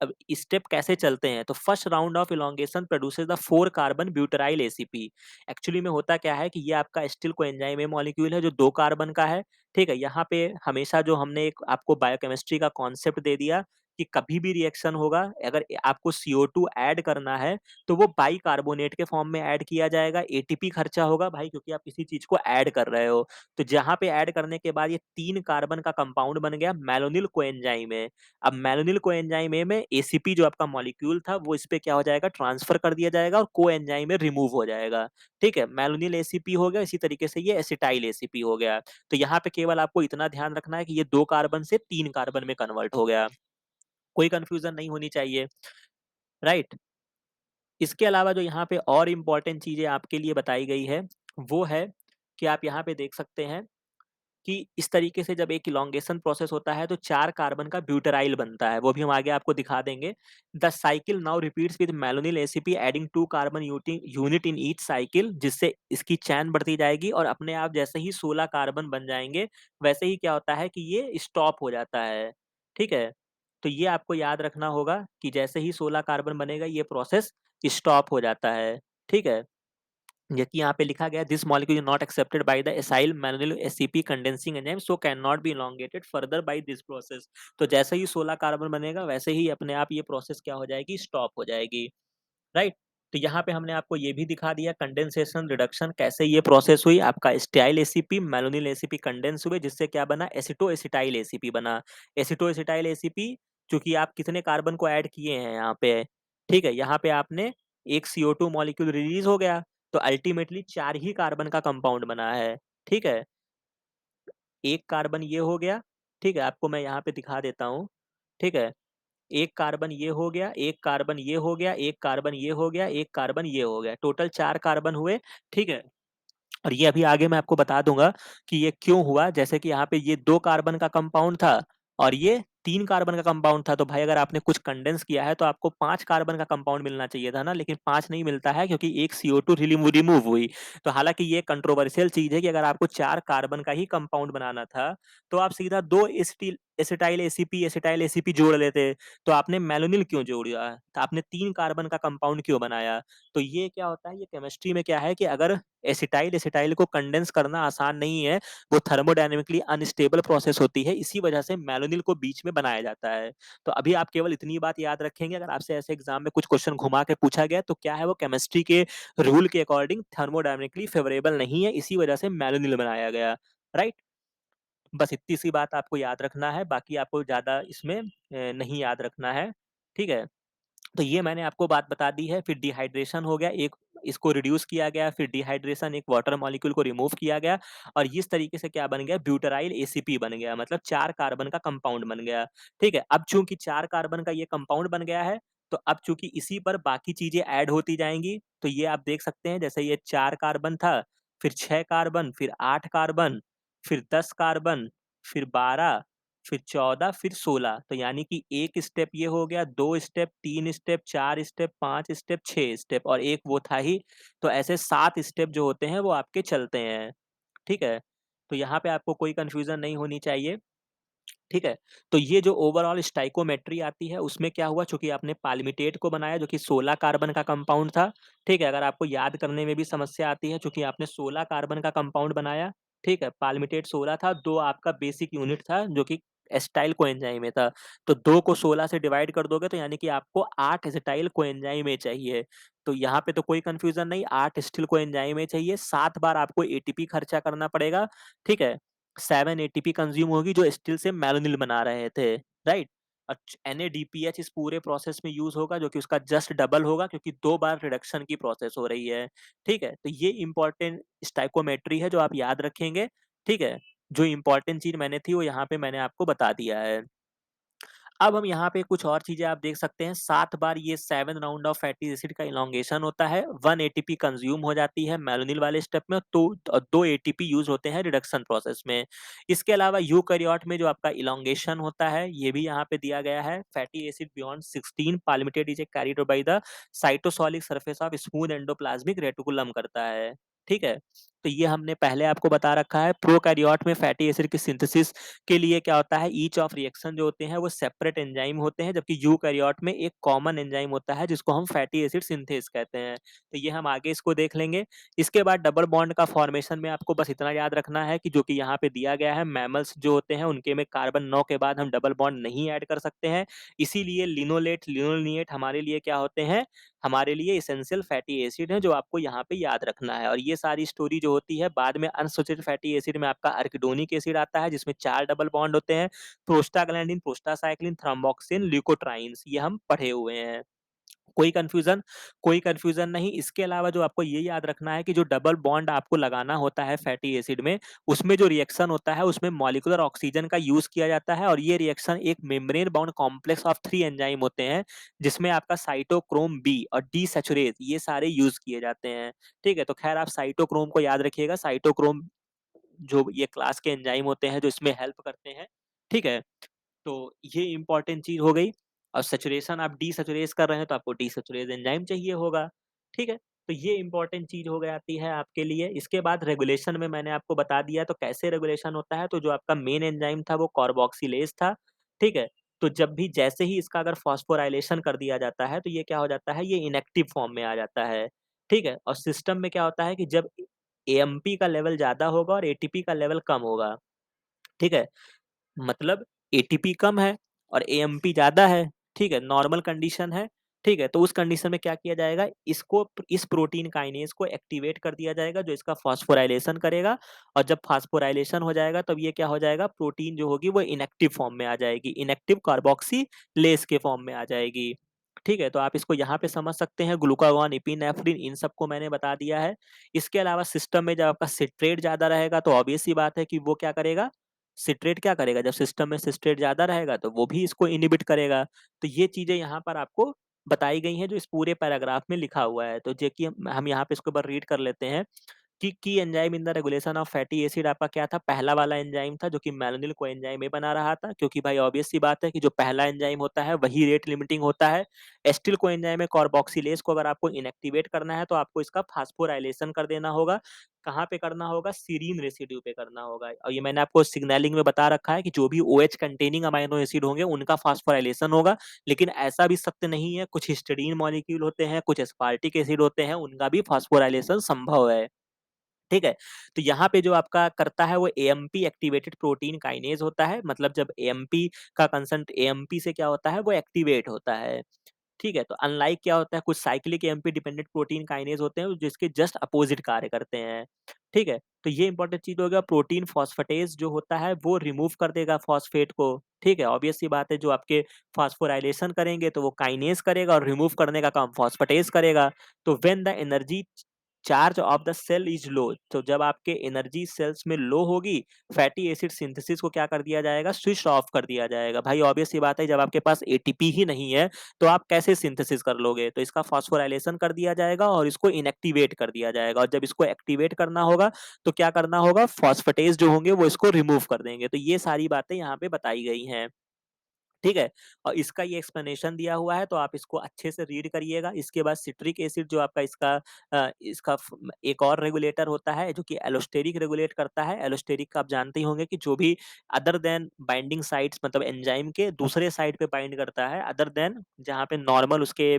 अब स्टेप कैसे चलते हैं। तो first round of elongation produces the 4 carbon butyl ACP. Actually में होता क्या है कि ये आपका स्टील कोएंजाइम मॉलिक्यूल है जो 2 कार्बन का है, ठीक है? यहाँ पे हमेशा जो हमने एक आपको बायोकेमिस्ट्री का कॉन्सेप्ट दे दिया कि कभी भी रिएक्शन होगा, अगर आपको CO2 ऐड करना है, तो वो बाइकार्बोनेट के फॉर्म में ऐड किया जाएगा। एटीपी खर्चा होगा भाई, क्योंकि आप किसी चीज़ को ऐड कर रहे हो। तो जहाँ पे ऐड करने के बाद ये 3 कार्बन का कंपाउंड बन गया मेलानिल कोएंजाइम ए। अब मेलानिल कोएंजाइम ए में एसीपी जो आपका मॉलिक्यूल था, वो इस पे क्या हो जाएगा, ट्रांसफर कर दिया जाएगा और कोएंजाइम ए रिमूव हो जाएगा। ठीक है? मेलानिल एसीपी हो गया, इसी तरीके से ये एसिटाइल एसीपी हो गया। तो यहाँ पे केवल आपको इतना ध्यान रखना है कि ये 2 कार्बन से 3 कार्बन में कन्वर्ट हो गया। कोई कन्फ्यूजन नहीं होनी चाहिए, राइट? इसके अलावा जो यहाँ पे और इम्पोर्टेंट चीज़ें आपके लिए बताई गई है, वो है कि आप यहाँ पे देख सकते हैं कि इस तरीके से जब एक इलॉन्गेशन प्रोसेस होता है, तो 4 कार्बन का ब्यूटाराइल बनता है, वो भी हम आगे आपको दिखा देंगे। The cycle now repeats with malonyl ACP adding 2 carbon unit in each cycle, जिससे इसकी चेन बढ़ती जाएगी और अपने आप जैसे ही 16 कार्बन बन जाएँगे, वैसे ही क्या होता है कि ये स्टॉप हो जाता है। ठीक है? तो ये आपको याद रखना होगा कि जैसे ही 16 कार्बन बनेगा, ये प्रोसेस स्टॉप हो जाता है। ठीक है? जबकि यहाँ पे लिखा गया, this molecule is not accepted by the acyl malonyl ACP condensing enzyme, so can not be elongated further by this process. तो जैसे ही 16 कार्बन बनेगा, वैसे ही अपने आप ये प्रोसेस क्या हो जाएगी, स्टॉप हो जाएगी, राइट? तो यहाँ पे हमने आपको ये भी दिखा दिया कंडेंसेशन, रिडक्शन कैसे ये प्रोसेस हुई। आपका स्टाइल एसीपी, मेलानिल एसीपी कंडेंस हुए, जिससे क्या बना, एसिटो एसिटाइल एसीपी बना। एसिटो एसिटाइल एसीपी, चूंकि आप कितने कार्बन को ऐड किए हैं यहाँ पे, ठीक है? यहाँ पे आपने एक CO2 मॉलिक्यूल रिलीज हो गया, तो अल्टीमेटली 4 ही कार्बन का कंपाउंड बना है, ठीक है? एक कार्बन ये हो गया, ठीक है? आपको मैं यहाँ पे दिखा देता हूँ, ठीक है? एक कार्बन ये हो गया, एक कार्बन ये हो गया, एक कार्बन ये हो गया, एक कार्बन ये हो गया, टोटल 4 कार्बन हुए, ठीक है? और ये अभी आगे मैं आपको बता दूंगा कि ये क्यों हुआ। जैसे कि यहाँ पे ये 2 कार्बन का कंपाउंड था और ये 3 कार्बन का कंपाउंड था, तो भाई अगर आपने कुछ कंडेंस किया है, तो आपको 5 कार्बन का कंपाउंड मिलना चाहिए था ना, लेकिन 5 नहीं मिलता है, क्योंकि एक CO2 रिमूव हुई। तो हालांकि ये कंट्रोवर्शियल चीज है कि अगर आपको 4 कार्बन का ही कंपाउंड बनाना था, तो आप सीधा 2 एसिटाइल एसीपी जोड़ लेते। तो आपने मेलोनिल क्यों जोड़ा, तो आपने 3 कार्बन का कंपाउंड क्यों बनाया? तो ये क्या होता है, ये केमिस्ट्री में क्या है कि अगर एसिटाइल एसिटाइल को कंडेंस करना आसान नहीं है, वो थर्मोडायनेमिकली अनस्टेबल प्रोसेस होती है, इसी वजह से मेलानिल को बीच में बनाया जाता है। तो अभी आप केवल इतनी बात याद रखेंगे, अगर आपसे ऐसे एग्जाम में कुछ क्वेश्चन घुमा के पूछा गया तो क्या है, वो केमिस्ट्री के रूल के अकॉर्डिंग थर्मोडायनेमिकली फेवरेबल नहीं है, इसी वजह से मैनुअल बनाया गया। राइट। बस इतनी सी बात आपको याद रखना है, बाकी आपको ज्यादा इसमें नहीं याद रखना है। ठीक है। तो ये मैंने आपको बात बता दी है। फिर डिहाइड्रेशन हो गया, एक इसको रिड्यूस किया गया, फिर डिहाइड्रेशन एक वाटर मॉलिक्यूल को रिमूव किया गया, और इस तरीके से क्या बन गया, ब्यूटाराइल एसीपी बन गया, मतलब 4 कार्बन का कंपाउंड बन गया। ठीक है। अब चूंकि 4 कार्बन का ये कंपाउंड बन गया है, तो अब चूंकि इसी पर बाकी चीजें ऐड होती जाएंगी, तो ये आप देख सकते हैं, जैसे ये 4 कार्बन था, फिर 6 कार्बन, फिर 8 कार्बन, फिर 10 कार्बन, फिर 12, फिर 14, फिर 16। तो यानी कि एक स्टेप ये हो गया, 2 step, 3 step, 4 step, 5 step, 6 step, और एक वो था ही। तो ऐसे 7 स्टेप जो होते हैं वो आपके चलते हैं। ठीक है। तो यहाँ पे आपको कोई कंफ्यूजन नहीं होनी चाहिए। ठीक है। तो ये जो ओवरऑल स्टाइकोमेट्री आती है, उसमें क्या हुआ, चूंकि आपने पाल्मिटेट को बनाया जो कि 16 कार्बन का कंपाउंड था। ठीक है। अगर आपको याद करने में भी समस्या आती है, चूंकि आपने 16 कार्बन का कंपाउंड बनाया। ठीक है। पाल्मिटेट 16 था, 2 आपका बेसिक यूनिट था जो कि एस्टाइल कोएंजाइम में था। तो 2 को 16 से डिवाइड कर दोगे तो यानी कि आपको 8 एसिटाइल कोएंजाइम में चाहिए। तो यहाँ पे तो कोई कंफ्यूजन नहीं, 8 स्टील कोएंजाइम में चाहिए, 7 बार आपको एटीपी खर्चा करना पड़ेगा। ठीक है। 7 एटीपी कंज्यूम होगी जो स्टील से मेलानिल बना रहे थे। राइट। और NADPH इस पूरे प्रोसेस में यूज होगा, जो कि उसका जस्ट डबल होगा, क्योंकि 2 बार रिडक्शन की प्रोसेस हो रही है। ठीक है। तो ये इंपॉर्टेंट स्टाइकोमेट्री है जो आप याद रखेंगे। ठीक है। जो इंपॉर्टेंट चीज मैंने थी वो यहाँ पे मैंने आपको बता दिया है। अब हम यहाँ पे कुछ और चीजें आप देख सकते हैं, 7 बार ये 7 राउंड ऑफ फैटी एसिड का इलोंगेशन होता है, 1 एटीपी कंज्यूम हो जाती है मेलानिल वाले स्टेप में, तो 2 एटीपी यूज होते हैं रिडक्शन प्रोसेस में। इसके अलावा यूकैरियोट में जो आपका इलोंगेशन होता है, ये भी यहाँ पे दिया गया है, fatty acid beyond 16 palmitate is carried by the cytosolic surface of smooth endoplasmic reticulum करता है। ठीक है। तो ये हमने पहले आपको बता रखा है। प्रोकैरियोट में फैटी एसिड की सिंथेसिस के लिए क्या होता है, ईच ऑफ रिएक्शन जो होते हैं वो सेपरेट एंजाइम होते हैं, जबकि यूकैरियोट में एक कॉमन एंजाइम होता है जिसको हम फैटी एसिड सिंथेस कहते हैं। तो ये हम आगे इसको देख लेंगे। इसके बाद डबल बॉन्ड का फॉर्मेशन में आपको बस इतना याद रखना है कि जो कि यहाँ पे दिया गया है, मैमल्स जो होते हैं उनके में कार्बन 9 के बाद हम डबल बॉन्ड नहीं ऐड कर सकते हैं। इसीलिए लिनोलेट लिनोलिनेट हमारे लिए क्या होते हैं, हमारे लिए इसेंशियल फैटी एसिड है, जो आपको यहाँ पे याद रखना है। और ये सारी स्टोरी जो होती है, बाद में अनसैचुरेटेड फैटी एसिड में आपका अर्किडोनिक एसिड आता है जिसमें 4 डबल बॉन्ड होते हैं, प्रोस्टाग्लैंडिन, प्रोस्टासाइक्लिन, थ्रोम्बोक्सिन, ल्यूकोट्राइन्स, ये हम पढ़े हुए हैं। कोई कंफ्यूजन, कोई कंफ्यूजन नहीं। इसके अलावा जो आपको ये याद रखना है कि जो डबल बॉन्ड आपको लगाना होता है फैटी एसिड में, उसमें जो रिएक्शन होता है उसमें मॉलिक्यूलर ऑक्सीजन का यूज किया जाता है, और ये रिएक्शन एक membrane bound complex of 3 enzyme होते हैं, जिसमें आपका साइटोक्रोम बी और डी सैचुरेज ये सारे यूज किए जाते हैं। ठीक है। तो खैर आप साइटोक्रोम को याद रखिएगा, साइटोक्रोम जो ये क्लास के एंजाइम होते हैं जो इसमें हेल्प करते हैं। ठीक है। तो ये इंपॉर्टेंट चीज हो गई। और सैचुरेशन आप डीसैचुरेट कर रहे हैं तो आपको डीसैचुरेज एंजाइम चाहिए होगा। ठीक है। तो ये इंपॉर्टेंट चीज हो जाती है आपके लिए। इसके बाद रेगुलेशन में मैंने आपको बता दिया, तो कैसे रेगुलेशन होता है, तो जो आपका मेन एंजाइम था वो कार्बोक्सिलेज था। ठीक है। तो जब भी जैसे ही इसका अगर फॉस्फोराइलेशन कर दिया जाता है तो ये क्या हो जाता है, ये इनएक्टिव फॉर्म में आ जाता है। ठीक है। और सिस्टम में क्या होता है कि जब एएमपी का लेवल ज्यादा होगा और एटीपी का लेवल कम होगा। ठीक है। मतलब एटीपी कम है और एएमपी ज्यादा है। ठीक है। नॉर्मल कंडीशन है। ठीक है। तो उस कंडीशन में क्या किया जाएगा, इसको इस प्रोटीन काइनेज को एक्टिवेट कर दिया जाएगा जो इसका फास्फोराइलेशन करेगा। और जब फास्फोराइलेशन हो जाएगा तब ये क्या हो जाएगा, प्रोटीन जो होगी वो इनएक्टिव फॉर्म में आ जाएगी, इनएक्टिव कार्बोक्सीलेज के फॉर्म में आ जाएगी। ठीक है। तो आप इसको यहाँ पे समझ सकते हैं, ग्लूकागॉन, इपिनेफ्रिन, इन सबको मैंने बता दिया है। इसके अलावा सिस्टम में जब आपका सिट्रेट ज्यादा रहेगा तो ऑब्वियस सी बात है कि वो क्या करेगा, सिट्रेट क्या करेगा, जब सिस्टम में सिट्रेट ज्यादा रहेगा तो वो भी इसको इनिबिट करेगा। तो ये चीजें यहाँ पर आपको बताई गई हैं जो इस पूरे पैराग्राफ में लिखा हुआ है। तो जो कि हम यहाँ पे इसके ऊपर रीड कर लेते हैं कि की enzyme in the regulation of fatty acid आपका क्या था, पहला वाला एंजाइम था जो कि मेलानिल को एंजाइम ए बना रहा था, क्योंकि भाई ऑब्वियस सी बात है कि जो पहला एंजाइम होता है वही रेट लिमिटिंग होता है। एस्टिल को एंजाइम में कार्बोक्सिलेज को अगर आपको इनएक्टिवेट करना है तो आपको इसका फास्फोराइलेशन कर देना होगा। कहाँ पे करना होगा, सीरीन रेसिड्यू पे करना होगा। और ये मैंने आपको सिग्नलिंग में बता रखा है कि जो भी OH कंटेनिंग अमाइनो एसिड होंगे उनका फास्फोराइलेशन होगा। लेकिन ऐसा भी सत्य नहीं है, कुछ हिस्टडीन मॉलिक्यूल होते हैं, कुछ एस्पार्टिक एसिड होते हैं, उनका भी फास्फोराइलेशन संभव है। ठीक है? तो यहाँ पे जो आपका करता है वो एएमपी एक्टिवेटेड प्रोटीन काइनेज होता है। मतलब जब एएमपी का कंसेंट एएमपी से क्या होता है वो एक्टिवेट होता है। ठीक है? तो अनलाइक क्या होता है, कुछ cyclic AMP dependent protein kinase होते हैं जिसके जस्ट अपोजिट कार्य करते हैं। ठीक है? तो ये इंपॉर्टेंट चीज़ हो गया। प्रोटीन फॉस्फेटेज जो होता है वो रिमूव कर देगा फॉस्फेट को। ठीक है? ऑब्वियस सी बात है, जो आपके फॉस्फोराइलेशन करेंगे तो वो काइनेज करेगा और रिमूव करने का काम फॉस्फेटेज करेगा। तो when the energy charge of the cell is low, तो जब आपके एनर्जी सेल्स में लो होगी, फैटी एसिड सिंथेसिस को क्या कर दिया जाएगा, स्विच ऑफ कर दिया जाएगा। भाई ऑब्वियस सी बात है, जब आपके पास एटीपी ही नहीं है तो आप कैसे सिंथेसिस कर लोगे? तो इसका फॉस्फोराइलेशन कर दिया जाएगा और इसको इनएक्टिवेट कर दिया जाएगा। और जब इसको एक्टिवेट करना होगा तो क्या करना होगा, फॉस्फेटेज जो होंगे वो इसको रिमूव कर देंगे। तो ये सारी बातें यहाँ पे बताई गई हैं। ठीक है? और इसका ये एक्सप्लेनेशन दिया हुआ है, तो आप इसको अच्छे से रीड करिएगा। इसके बाद सिट्रिक एसिड जो आपका इसका एक और रेगुलेटर होता है जो कि एलोस्टेरिक रेगुलेट करता है। एलोस्टेरिक आप जानते ही होंगे कि जो भी अदर देन बाइंडिंग साइट्स, मतलब एंजाइम के दूसरे साइड पे बाइंड करता है, अदर देन जहाँ पे नॉर्मल उसके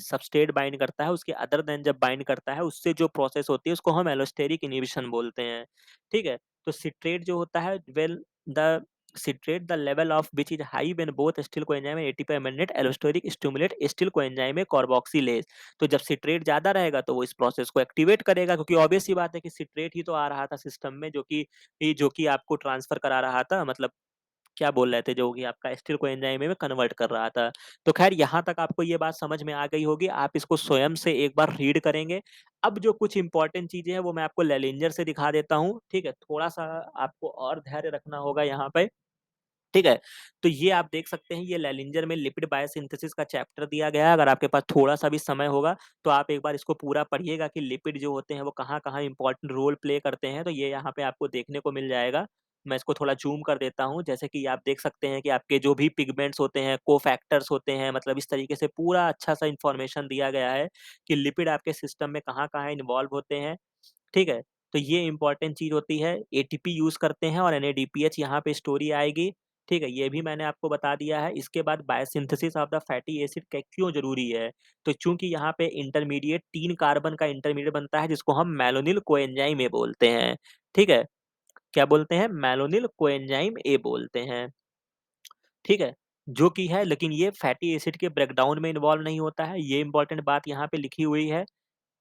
सबस्ट्रेट बाइंड करता है, उसके अदर देन जब बाइंड करता है उससे जो प्रोसेस होती है उसको हम एलोस्टेरिक इनहिबिशन बोलते हैं। ठीक है? तो सिट्रेट जो होता है, well the citrate the level of which is high when both acetyl coenzyme and ATP amendment allosteric stimulate acetyl coenzyme carboxylase। तो जब सिट्रेट ज्यादा रहेगा तो वो इस प्रोसेस को एक्टिवेट करेगा, क्योंकि ऑब्वियस सी बात है कि सिट्रेट ही तो आ रहा था सिस्टम में जो कि आपको ट्रांसफर करा रहा था, मतलब क्या बोल रहे थे, जो कि आपका एसिटिल कोएंजाइम में कन्वर्ट कर रहा था। तो खैर यहाँ तक आपको ये बात समझ में आ गई होगी। आप इसको स्वयं से एक बार रीड करेंगे। अब जो कुछ इंपॉर्टेंट चीजें हैं वो मैं आपको लेलिंजर से दिखा देता हूँ। ठीक है? थोड़ा सा आपको और धैर्य रखना होगा यहाँ पे। ठीक है? तो ये आप देख सकते हैं, ये लेलिंजर में लिपिड बायोसिंथेसिस का चैप्टर दिया गया है। अगर आपके पास थोड़ा-सा भी समय होगा, तो आप एक बार इसको पूरा पढ़िएगा कि लिपिड जो होते हैं वो कहाँ-कहाँ इम्पोर्टेंट रोल प्ले करते हैं। तो ये यहाँ पे आपको देखने को मिल जाएगा। मैं इसको थोड़ा ज़ूम कर देता हूँ। जैसे कि आप देख सकते हैं कि आपके जो भी पिगमेंट्स होते हैं, कोफैक्टर्स होते हैं, मतलब इस तरीके से पूरा अच्छा-सा इन्फॉर्मेशन दिया गया है कि लिपिड आपके सिस्टम में कहाँ-कहाँ इन्वॉल्व होते हैं। ठीक है? तो ये इम्पोर्टेंट चीज़ होती है। एटीपी यूज़ करते हैं और एनएडीपीएच यहाँ पे स्टोरी आएगी। ठीक है? ये भी मैंने आपको बता दिया है। इसके बाद biosynthesis of the fatty acid क क्यों ज़रूरी है? तो चूँकि यहाँ पे इंटरमीडिएट 3 कार्बन का इंटरमीडिएट बनता है जिसको हम मैलोनिल कोएंजाइम ए बोलते हैं। ठीक है? क्या बोलते हैं? मैलोनिल कोएंजाइम ए बोलते हैं। ठीक है? जो कि है, लेकिन ये फैटी एसिड के ब्रेकडाउन में इन्वॉल्व नहीं होता है। ये इम्पोर्टेंट बात यहाँ पे लिखी हुई है।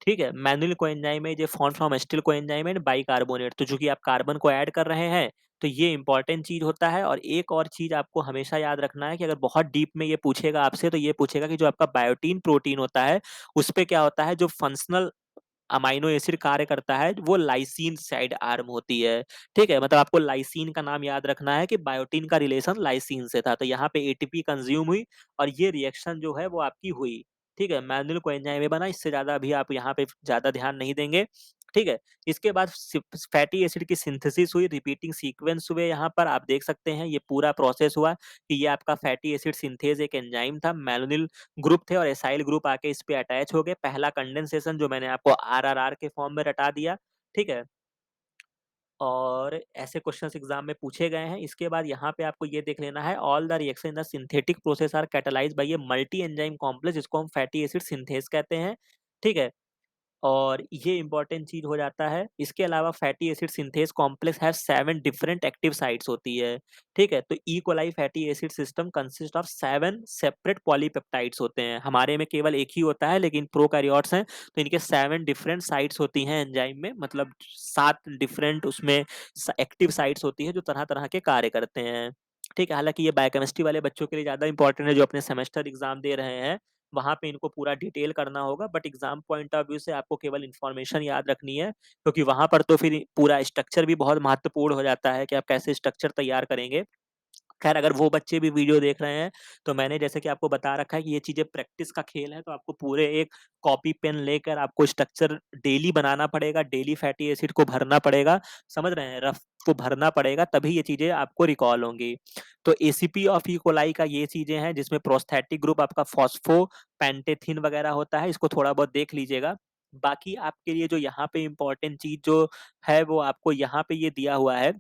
ठीक है? मैनुअल कोएंजाइम है जे form from acetyl coenzyme and bicarbonate. तो चूँकि आप कार्बन को ऐड कर रहे हैं, तो ये इम्पोर्टेंट चीज़ होता है। और एक और चीज़ आपको हमेशा याद रखना है कि अगर बहुत डीप में ये पूछेगा आपसे, तो ये पूछेगा कि जो आपका बायोटीन प्रोटीन होता है, उसपे क्या होता है, जो फंक्शनल अमाइनो एसिड कार्य करता है, वो लाइसीन साइड आर्म होती है। ठीक है? मतलब आपको लाइसीन का नाम याद रखना है कि बायोटीन का रिलेशन लाइसीन से था। तो यहाँ पे एटीपी कंज्यूम हुई और ये रिएक्शन जो है वो आपकी हुई। ठीक है? मैनुअल कोएंजाइम में बना, इससे ज़्यादा अभी आप यहाँ पे ज़्यादा ध्यान नहीं देंगे। ठीक है? इसके बाद फैटी एसिड की सिंथेसिस हुई, रिपीटिंग सीक्वेंस हुए। यहाँ पर आप देख सकते हैं ये पूरा प्रोसेस हुआ कि ये आपका फैटी एसिड सिंथेज एक एंजाइम था। मैलोनिल ग्रुप थे और एसाइल ग्रुप आके इस पे अटैच हो गए। पहला कंडेंसेशन जो मैंने आपको आरआरआर के फॉर्म में रटा दिया। ठीक है? और ऐसे क्वेश्चंस एग्जाम में पूछे गए हैं। इसके बाद यहाँ पे आपको ये देख लेना है, all the reaction in the synthetic process are catalysed by a multi enzyme complex, जिसको हम फैटी एसिड सिंथेज कहते हैं। ठीक है? और ये इम्पोर्टेंट चीज़ हो जाता है। इसके अलावा fatty acid synthase complex have 7 different active sites होती है। ठीक है? तो E coli fatty acid system consist of 7 separate polypeptides होते हैं। हमारे में केवल एक ही होता है, लेकिन प्रोकैरियोट्स हैं तो इनके 7 डिफरेंट साइट्स होती हैं एंजाइम में, मतलब 7 डिफरेंट उसमें एक्टिव साइट्स होती है जो तरह-तरह के कार्य करते हैं। ठीक है? हालाँकि ये बायोकेमिस्ट्री वाले बच्चों के लिए ज़्यादा इम्पोर्टेंट है जो अपने सेमेस्टर एग्ज़ाम दे रहे हैं। वहाँ पे इनको पूरा डिटेल करना होगा, but exam point of view से आपको केवल इन्फॉर्मेशन याद रखनी है, क्योंकि वहाँ पर तो फिर पूरा स्ट्रक्चर भी बहुत महत्वपूर्ण हो जाता है कि आप कैसे स्ट्रक्चर तैयार करेंगे। खैर अगर वो बच्चे भी वीडियो देख रहे हैं, तो मैंने जैसे कि आपको बता रखा है कि ये चीज़ें प्रैक्टिस का खेल है, तो आपको पूरे एक कॉपी पेन लेकर आपको स्ट्रक्चर डेली बनाना पड़ेगा, डेली फैटी एसिड को भरना पड़ेगा, समझ रहे हैं? रफ को भरना पड़ेगा, तभी ये चीज़ें आपको रिकॉल होंगी। तो एसीपी ऑफ ई कोलाई का ये चीज़ें हैं, जिसमें प्रोस्थेटिक ग्रुप आपका फॉस्फोपेंटेथिन वगैरह होता है, इसको थोड़ा बहुत देख लीजिएगा। बाकी आपके लिए जो यहाँ पे इम्पोर्टेंट चीज़ जो है, वो आपको यहाँ पे ये दिया हुआ है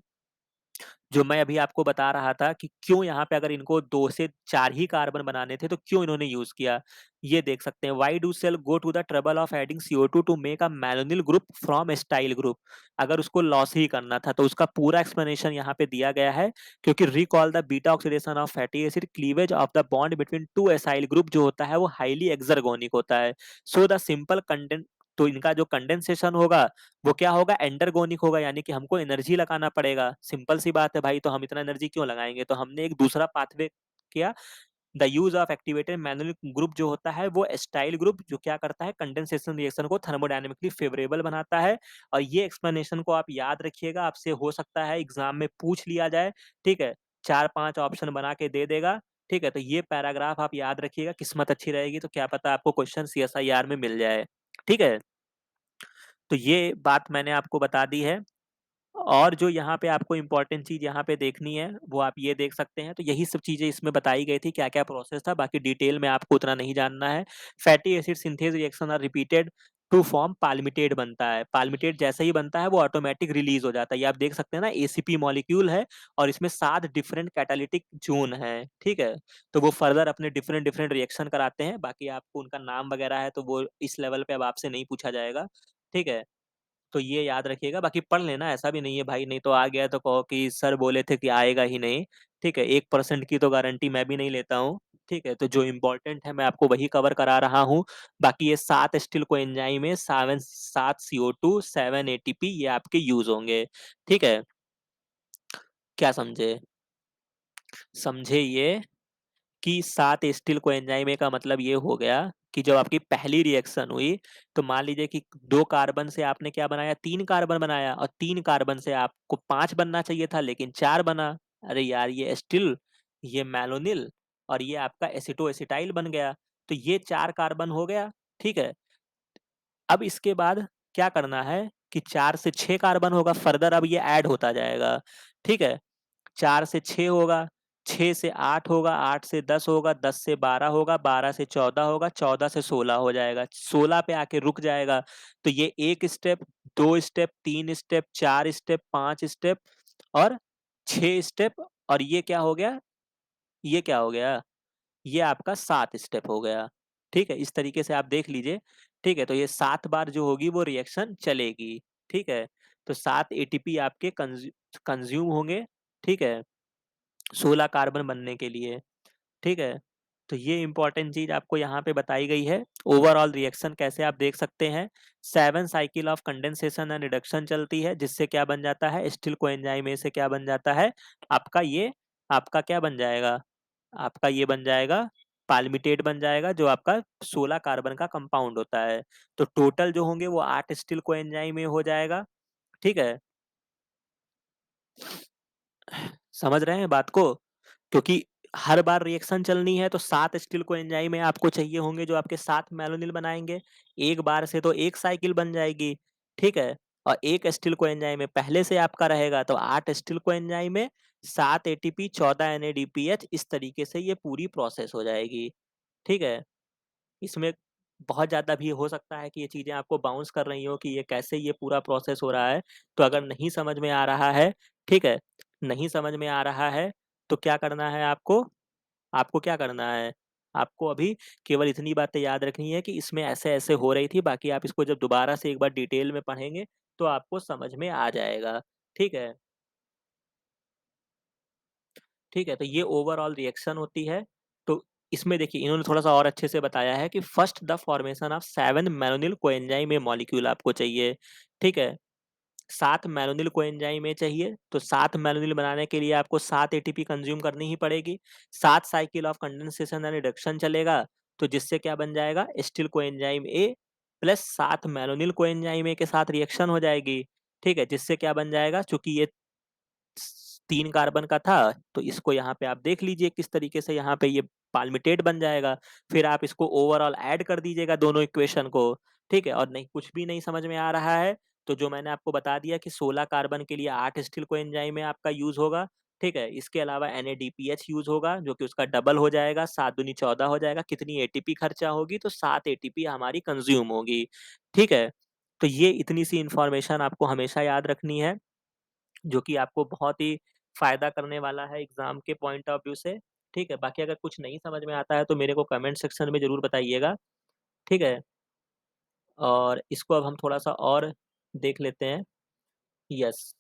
जो मैं अभी आपको बता रहा था कि क्यों यहाँ पे अगर इनको 2 से 4 ही कार्बन बनाने थे तो क्यों इन्होंने यूज़ किया। ये देख सकते हैं, why do cell go to the trouble of adding CO2 to make a malonyl group from acetyl group. अगर उसको लॉस ही करना था तो उसका पूरा एक्सप्लेनेशन यहाँ पे दिया गया है, क्योंकि recall the beta oxidation of fatty acid cleavage of the bond between two acyl group जो होता है वो हाईली एक्सर्गोनिक होता है। सो द सिंपल कंडेंस, तो इनका जो कंडेंसेशन होगा वो क्या होगा, एंडरगोनिक होगा, यानी कि हमको एनर्जी लगाना पड़ेगा। सिंपल सी बात है भाई, तो हम इतना एनर्जी क्यों लगाएंगे, तो हमने एक दूसरा पाथवे किया। The use of activated manual group जो होता है वो एस्टाइल ग्रुप जो क्या करता है, कंडेंसेशन रिएक्शन को थर्मोडायनेमिकली फेवरेबल बनाता है। और ये एक्सप्लेनेशन को आप याद रखिएगा, आपसे हो सकता है एग्जाम में पूछ लिया जाए। ठीक है, 4-5 ऑप्शन बना के दे देगा। ठीक है, तो ये पैराग्राफ आप याद रखिएगा, किस्मत अच्छी रहेगी तो क्या पता आपको क्वेश्चन CSIR में मिल जाए। ठीक है, तो ये बात मैंने आपको बता दी है। और जो यहाँ पे आपको इम्पोर्टेंट चीज़ यहाँ पे देखनी है, वो आप ये देख सकते हैं। तो यही सब चीज़ें इसमें बताई गई थी, क्या-क्या प्रोसेस था, बाकी डिटेल में आपको उतना नहीं जानना है। Fatty acid synthase reaction are repeated to form palmitate बनता है। पाल्मिटेट जैसे ही बनता है वो ऑटोमैटिक रिलीज़ हो जाता है। ये आप देख सकते हैं ना, ACP मॉलिक्यूल है और इसमें 7 डिफरेंट कैटालिटिक ज़ोन हैं, ठीक है? तो वो फर्दर अपने डिफरेंट-डिफरेंट रिएक्शन कराते हैं। बाकी आपको उनका नाम वगैरह है तो वो इस लेवल पे अब आपसे नहीं पूछा जाएगा, ठीक है? तो ये याद रखिएगा, बाकी पढ़ लेना, ऐसा भी नहीं है भाई, नहीं तो आ गया तो कहो कि सर बोले थे कि आएगा ही नहीं। ठीक है, 1% की तो गारंटी मैं भी नहीं लेता हूँ। ठीक है, तो जो इम्पोर्टेंट है मैं आपको वही कवर करा रहा हूँ। बाकी ये 7 स्टील कोएंजाइम में 7 CO2 7 ATP ये आपके यूज होंगे। ठीक है, क्या समझे? समझे ये कि 7 एस्टिल कोएंजाइम का मतलब ये हो गया कि जब आपकी पहली रिएक्शन हुई तो मान लीजिए कि 2 कार्बन से आपने क्या बनाया, 3 कार्बन बनाया, और 3 कार्बन से आपको 5 बनना चाहिए था लेकिन 4 बना। अरे यार, ये एस्टिल, ये मैलोनिल और ये आपका एसिटोएसिटाइल बन गया। तो ये 4 कार्बन हो गया। ठीक है, अब इसके बाद क्या करना है कि 4 से 6 कार्बन होगा, फर्दर अब ये ऐड होता जाएगा। ठीक है, 4 से 6 होगा, 6 से 8 होगा, 8 से 10 होगा, 10 से 12 होगा, 12 से 14 होगा, 14 से 16 हो जाएगा, 16 पे आके रुक जाएगा। तो ये 1 step, 2 step, 3 step, 4 step, 5 step और 6 स्टेप, और ये क्या हो गया? ये क्या हो गया? ये आपका 7 स्टेप हो गया। ठीक है, इस तरीके से आप देख लीजिए। ठीक है, तो ये 7 बार जो होगी वो रिएक्शन चलेगी। ठीक है, तो 7 एटीपी आपके कंज्यूम होंगे। ठीक है, 16 कार्बन बनने के लिए। ठीक है, तो ये इंपॉर्टेंट चीज आपको यहाँ पे बताई गई है। ओवरऑल रिएक्शन कैसे आप देख सकते हैं, 7 cycle of condensation and reduction चलती है, जिससे क्या बन जाता है, स्टील कोएंजाइम से क्या बन जाता है आपका, ये आपका क्या बन जाएगा, आपका ये बन जाएगा पाल्मिटेट बन जाएगा, जो आपका 16 कार्बन का कंपाउंड होता है। तो टोटल जो होंगे वो 8 स्टील कोएंजाइम में हो जाएगा। ठीक है, समझ रहे हैं बात को? क्योंकि हर बार रिएक्शन चलनी है तो 7 स्टील कोएंजाइम में आपको चाहिए होंगे, जो आपके 7 मैलोनिल बनाएंगे। एक बार से तो एक साइकिल बन जाएगी। ठीक है, और एक स्टील कोएंजाइम में पहले से आपका रहेगा तो 8 स्टील कोएंजाइम में 7 एटीपी 14 NADPH, इस तरीके से ये पूरी प्रोसेस हो जाएगी। ठीक है, इसमें बहुत ज़्यादा भी हो सकता है कि ये चीज़ें आपको बाउंस कर रही हो कि ये कैसे ये पूरा प्रोसेस हो रहा है। तो अगर नहीं समझ में आ रहा है, ठीक है, नहीं समझ में आ रहा है, तो क्या करना है आपको? आपको क्या करना है? आपको अभी केवल इतनी बातें याद रखनी है कि इसमें ऐसे-ऐसे हो रही थी, बाकी आप इसको जब दोबारा से एक बार डिटेल में पढ़ेंगे, तो आपको समझ में आ जाएगा। ठीक है? ठीक है, तो ये ओवरऑल रिएक्शन होती है। तो इसमें देखिए इन्होंने थोड़ा-सा और अच्छे से बताया है कि first the formation of 7 malonyl coenzyme A molecule आपको चाहिए। ठीक है? 7 मैनोनिल कोएंजाइम ए चाहिए, तो 7 मैनोनिल बनाने के लिए आपको 7 एटीपी कंज़्यूम करनी ही पड़ेगी। 7 cycle of condensation and reduction चलेगा, तो जिससे क्या बन जाएगा, acetyl coenzyme A plus 7 malonyl coenzyme A के साथ रिएक्शन हो जाएगी। ठीक है? जिससे क्या बन जाएगा, चूँकि ये 3 कार्बन का था, तो इसको यहाँ पे आप देख लीजिए किस तरीके से यहाँ पे ये पाल्मिटेट बन जाएगा। फिर आप इसको ओवरऑल ऐड कर दीजिएगा दोनों इक्वेशन को, ठीक है? और नहीं, कुछ भी नहीं समझ में आ रहा है, तो जो मैंने आपको बता दिया कि 16 कार्बन के लिए 8 स्टील कोएंजाइम में आपका यूज़ होगा, ठीक है? इसके अलावा NADPH यूज़ होगा, जो कि उसका डबल हो जाएगा, 7 दूनी 14 हो जाएगा। कितनी एटीपी खर्चा होगी? तो 7 एटीपी हमारी कंज़्यूम होगी, ठीक है? तो ये इतनी सी इन्फॉर्मेशन आपको हमेशा याद रखनी है। जो कि आपको बहुत ही फ़ायदा करने वाला है एग्ज़ाम के पॉइंट ऑफ व्यू से, ठीक है? बाकी अगर कुछ नहीं समझ में आता है तो मेरे को कमेंट सेक्शन में ज़रूर बताइएगा, ठीक है? और इसको अब हम थोड़ा-सा और देख लेते हैं। यस।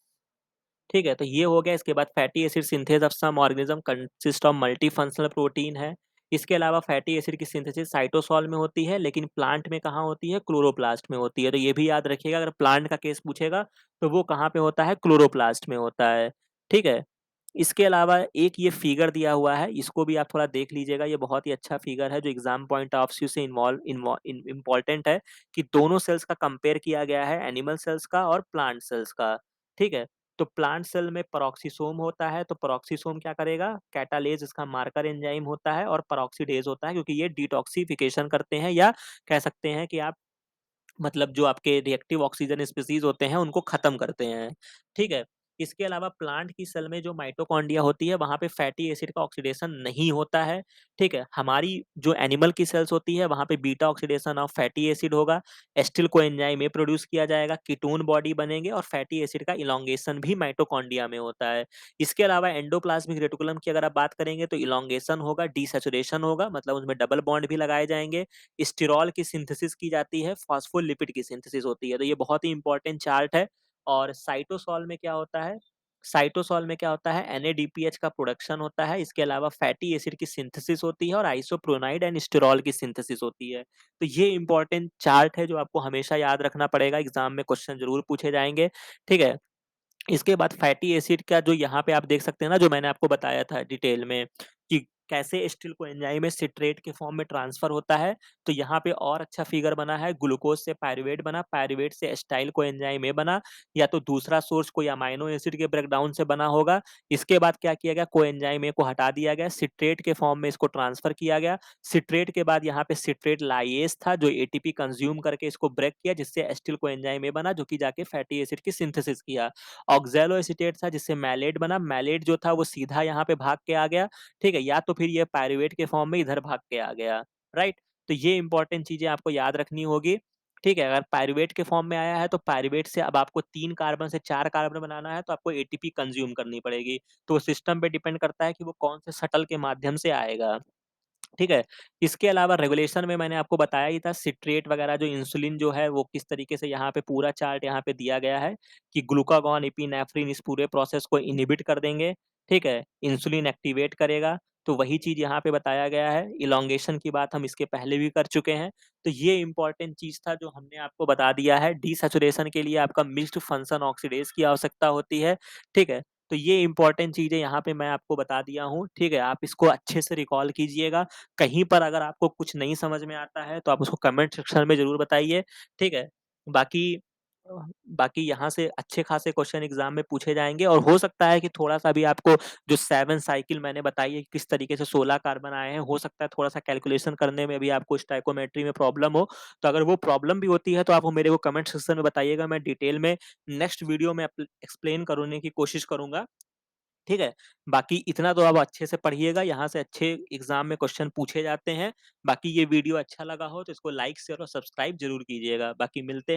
ठीक है, तो ये हो गया, इसके बाद fatty acid synthase of some organism consist of multifunctional protein है। इसके अलावा फैटी एसिड की सिंथेसिस साइटोसोल में होती है, लेकिन प्लांट में कहाँ होती है? क्लोरोप्लास्ट में होती है। तो ये भी याद रखिएगा, अगर प्लांट का केस पूछेगा, तो वो कहाँ पे होता है? क्लोरोप्लास्ट में होता है, ठीक है? इसके अलावा एक ये फिगर दिया हुआ है, इसको भी आप थोड़ा देख लीजिएगा, ये बहुत ही अच्छा फिगर है, जो एग्ज़ाम पॉइंट ऑफ व्यू से इम्पोर्टेंट है, कि दोनों सेल्स का कंपेयर किया गया है, एनिमल सेल्स का और प्लांट सेल्स का, ठीक है? तो प्लांट सेल में पेरोक्सिसोम होता है, तो पेरोक्सिसोम क्या करेगा? कैटालेज इसका मार्कर एंजाइम होता है और पेरोक्सीडेज़ होता है, क्योंकि ये डिटॉक्सिफिकेशन करते हैं, या कह सकते हैं कि आप मतलब जो आपके रिएक्टिव ऑक्सीजन स्पीशीज़ होते हैं, उनको ख़त्म करते हैं, ठीक है? इसके अलावा प्लांट की सेल में जो माइटोकॉन्ड्रिया होती है, वहाँ पे फैटी एसिड का ऑक्सीडेशन नहीं होता है, ठीक है? हमारी जो एनिमल की सेल्स होती है, वहाँ पे beta oxidation of fatty acid होगा, एसिटिल कोएंजाइम ए प्रोड्यूस किया जाएगा, कीटोन बॉडी बनेंगे और फैटी एसिड का इलॉन्गेशन भी माइटोकॉन्ड्रिया में होता है। इसके अलावा एंडोप्लाज्मिक रेटिकुलम की अगर आप बात करेंगे, तो इलॉन्गेशन होगा, डिसैचुरेशन होगा, मतलब उसमें डबल बॉन्ड भी लगाए जाएँगे, स्टिरॉल की सिंथेसिस की जाती है, फॉस्फोलिपिड की सिंथेसिस होती है। तो ये बहुत ही इंपॉर्टेंट चार्ट है। और साइटोसोल में क्या होता है? साइटोसोल में क्या होता है? एनएडीपीएच का प्रोडक्शन होता है। इसके अलावा फैटी एसिड की सिंथेसिस होती है और आइसोप्रोनाइड एंड स्टिरॉल की सिंथेसिस होती है। तो ये इंपॉर्टेंट चार्ट है, जो आपको हमेशा याद रखना पड़ेगा, एग्ज़ाम में क्वेश्चन ज़रूर पूछे जाएँगे, ठीक है? इसके बाद फैटी एसिड का जो यहाँ पे आप देख सकते हैं ना, जो मैंने आपको बताया था डिटेल में, कि कैसे एसिटिल कोएंजाइम में सिट्रेट के फॉर्म में ट्रांसफर होता है। तो यहाँ पे और अच्छा फिगर बना है, ग्लूकोज से पायरुवेट बना, पायरुवेट से एसिटाइल कोएंजाइम ए बना, या तो दूसरा सोर्स कोई अमाइनो एसिड के ब्रेकडाउन से बना होगा। इसके बाद क्या किया गया? कोएंजाइम ए को हटा दिया गया, सिट्रेट के फॉर्म में इसको ट्रांसफर किया गया। सिट्रेट के बाद यहाँ पे सिट्रेट लाइएज था, जो एटीपी कंज्यूम करके इसको ब्रेक किया, जिससे एसिटिल कोएंजाइम ए बना, जो कि जाके फैटी एसिड की सिंथेसिस किया। ऑक्सैलो एसीटेट था, जिससे मैलेट बना, मैलेट जो था वो सीधा यहाँ पे भाग के आ गया, ठीक है? या तो फिर ये पायरुवेट के फॉर्म में इधर भाग के आ गया, राइट? तो ये इंपॉर्टेंट चीज़ें आपको याद रखनी होगी, ठीक है? अगर पायरुवेट के फॉर्म में आया है, तो पायरुवेट से अब आपको 3 कार्बन से 4 कार्बन बनाना है, तो आपको एटीपी कंज़्यूम करनी पड़ेगी। तो सिस्टम पे डिपेंड करता है कि वो कौन से शटल के माध्यम से आएगा। ठीक है? इसके अलावा रेगुलेशन में मैंने आपको बताया ही था, सिट्रेट वगैरह जो इंसुलिन जो है वो किस तरीके से, यहाँ पे पूरा चार्ट यहाँ पे दिया गया है, कि ग्लूकागॉन, एपिनेफ्रिन इस पूरे प्रोसेस को इन्हिबिट कर देंगे, ठीक है? इंसुलिन एक्टिवेट करेगा, तो वही चीज़ यहाँ पे बताया गया है। इलॉन्गेशन की बात हम इसके पहले भी कर चुके हैं। तो ये इम्पोर्टेंट चीज़ था, जो हमने आपको बता दिया है। डीसैचुरेशन के लिए आपका मिक्स्ड फंक्शन ऑक्सीडेज की आवश्यकता होती है, ठीक है? तो ये इम्पोर्टेंट चीज़ें यहाँ पे मैं आपको बता दिया हूँ, ठीक है? आप इसको अच्छे से रिकॉल कीजिएगा। कहीं पर अगर आपको कुछ नहीं समझ में आता है, तो आप उसको कमेंट सेक्शन में ज़रूर बताइए, ठीक है? बाकी बाकी यहाँ से अच्छे खासे क्वेश्चन एग्ज़ाम में पूछे जाएँगे, और हो सकता है कि थोड़ा-सा भी आपको जो 7 साइकिल मैंने बताई है, किस तरीके से 16 कार्बन आए हैं, हो सकता है थोड़ा-सा कैलकुलेशन करने में भी आपको स्टोइकोमेट्री में प्रॉब्लम हो। तो अगर वो प्रॉब्लम भी होती है, तो आप वो मेरे को कमेंट सेक्शन में बताइएगा, मैं डिटेल में नेक्स्ट वीडियो में एक्सप्लेन करने की कोशिश करूँगा। ठीक है? बाकी इतना तो आप अच्छे से पढ़िएगा, यहाँ से अच्छे एग्ज़ाम में क्वेश्चन पूछे जाते हैं। बाकी ये वीडियो अच्छा लगा हो तो इसको लाइक, शेयर और सब्सक्राइब ज़रूर कीजिएगा। बाकी मिलते हैं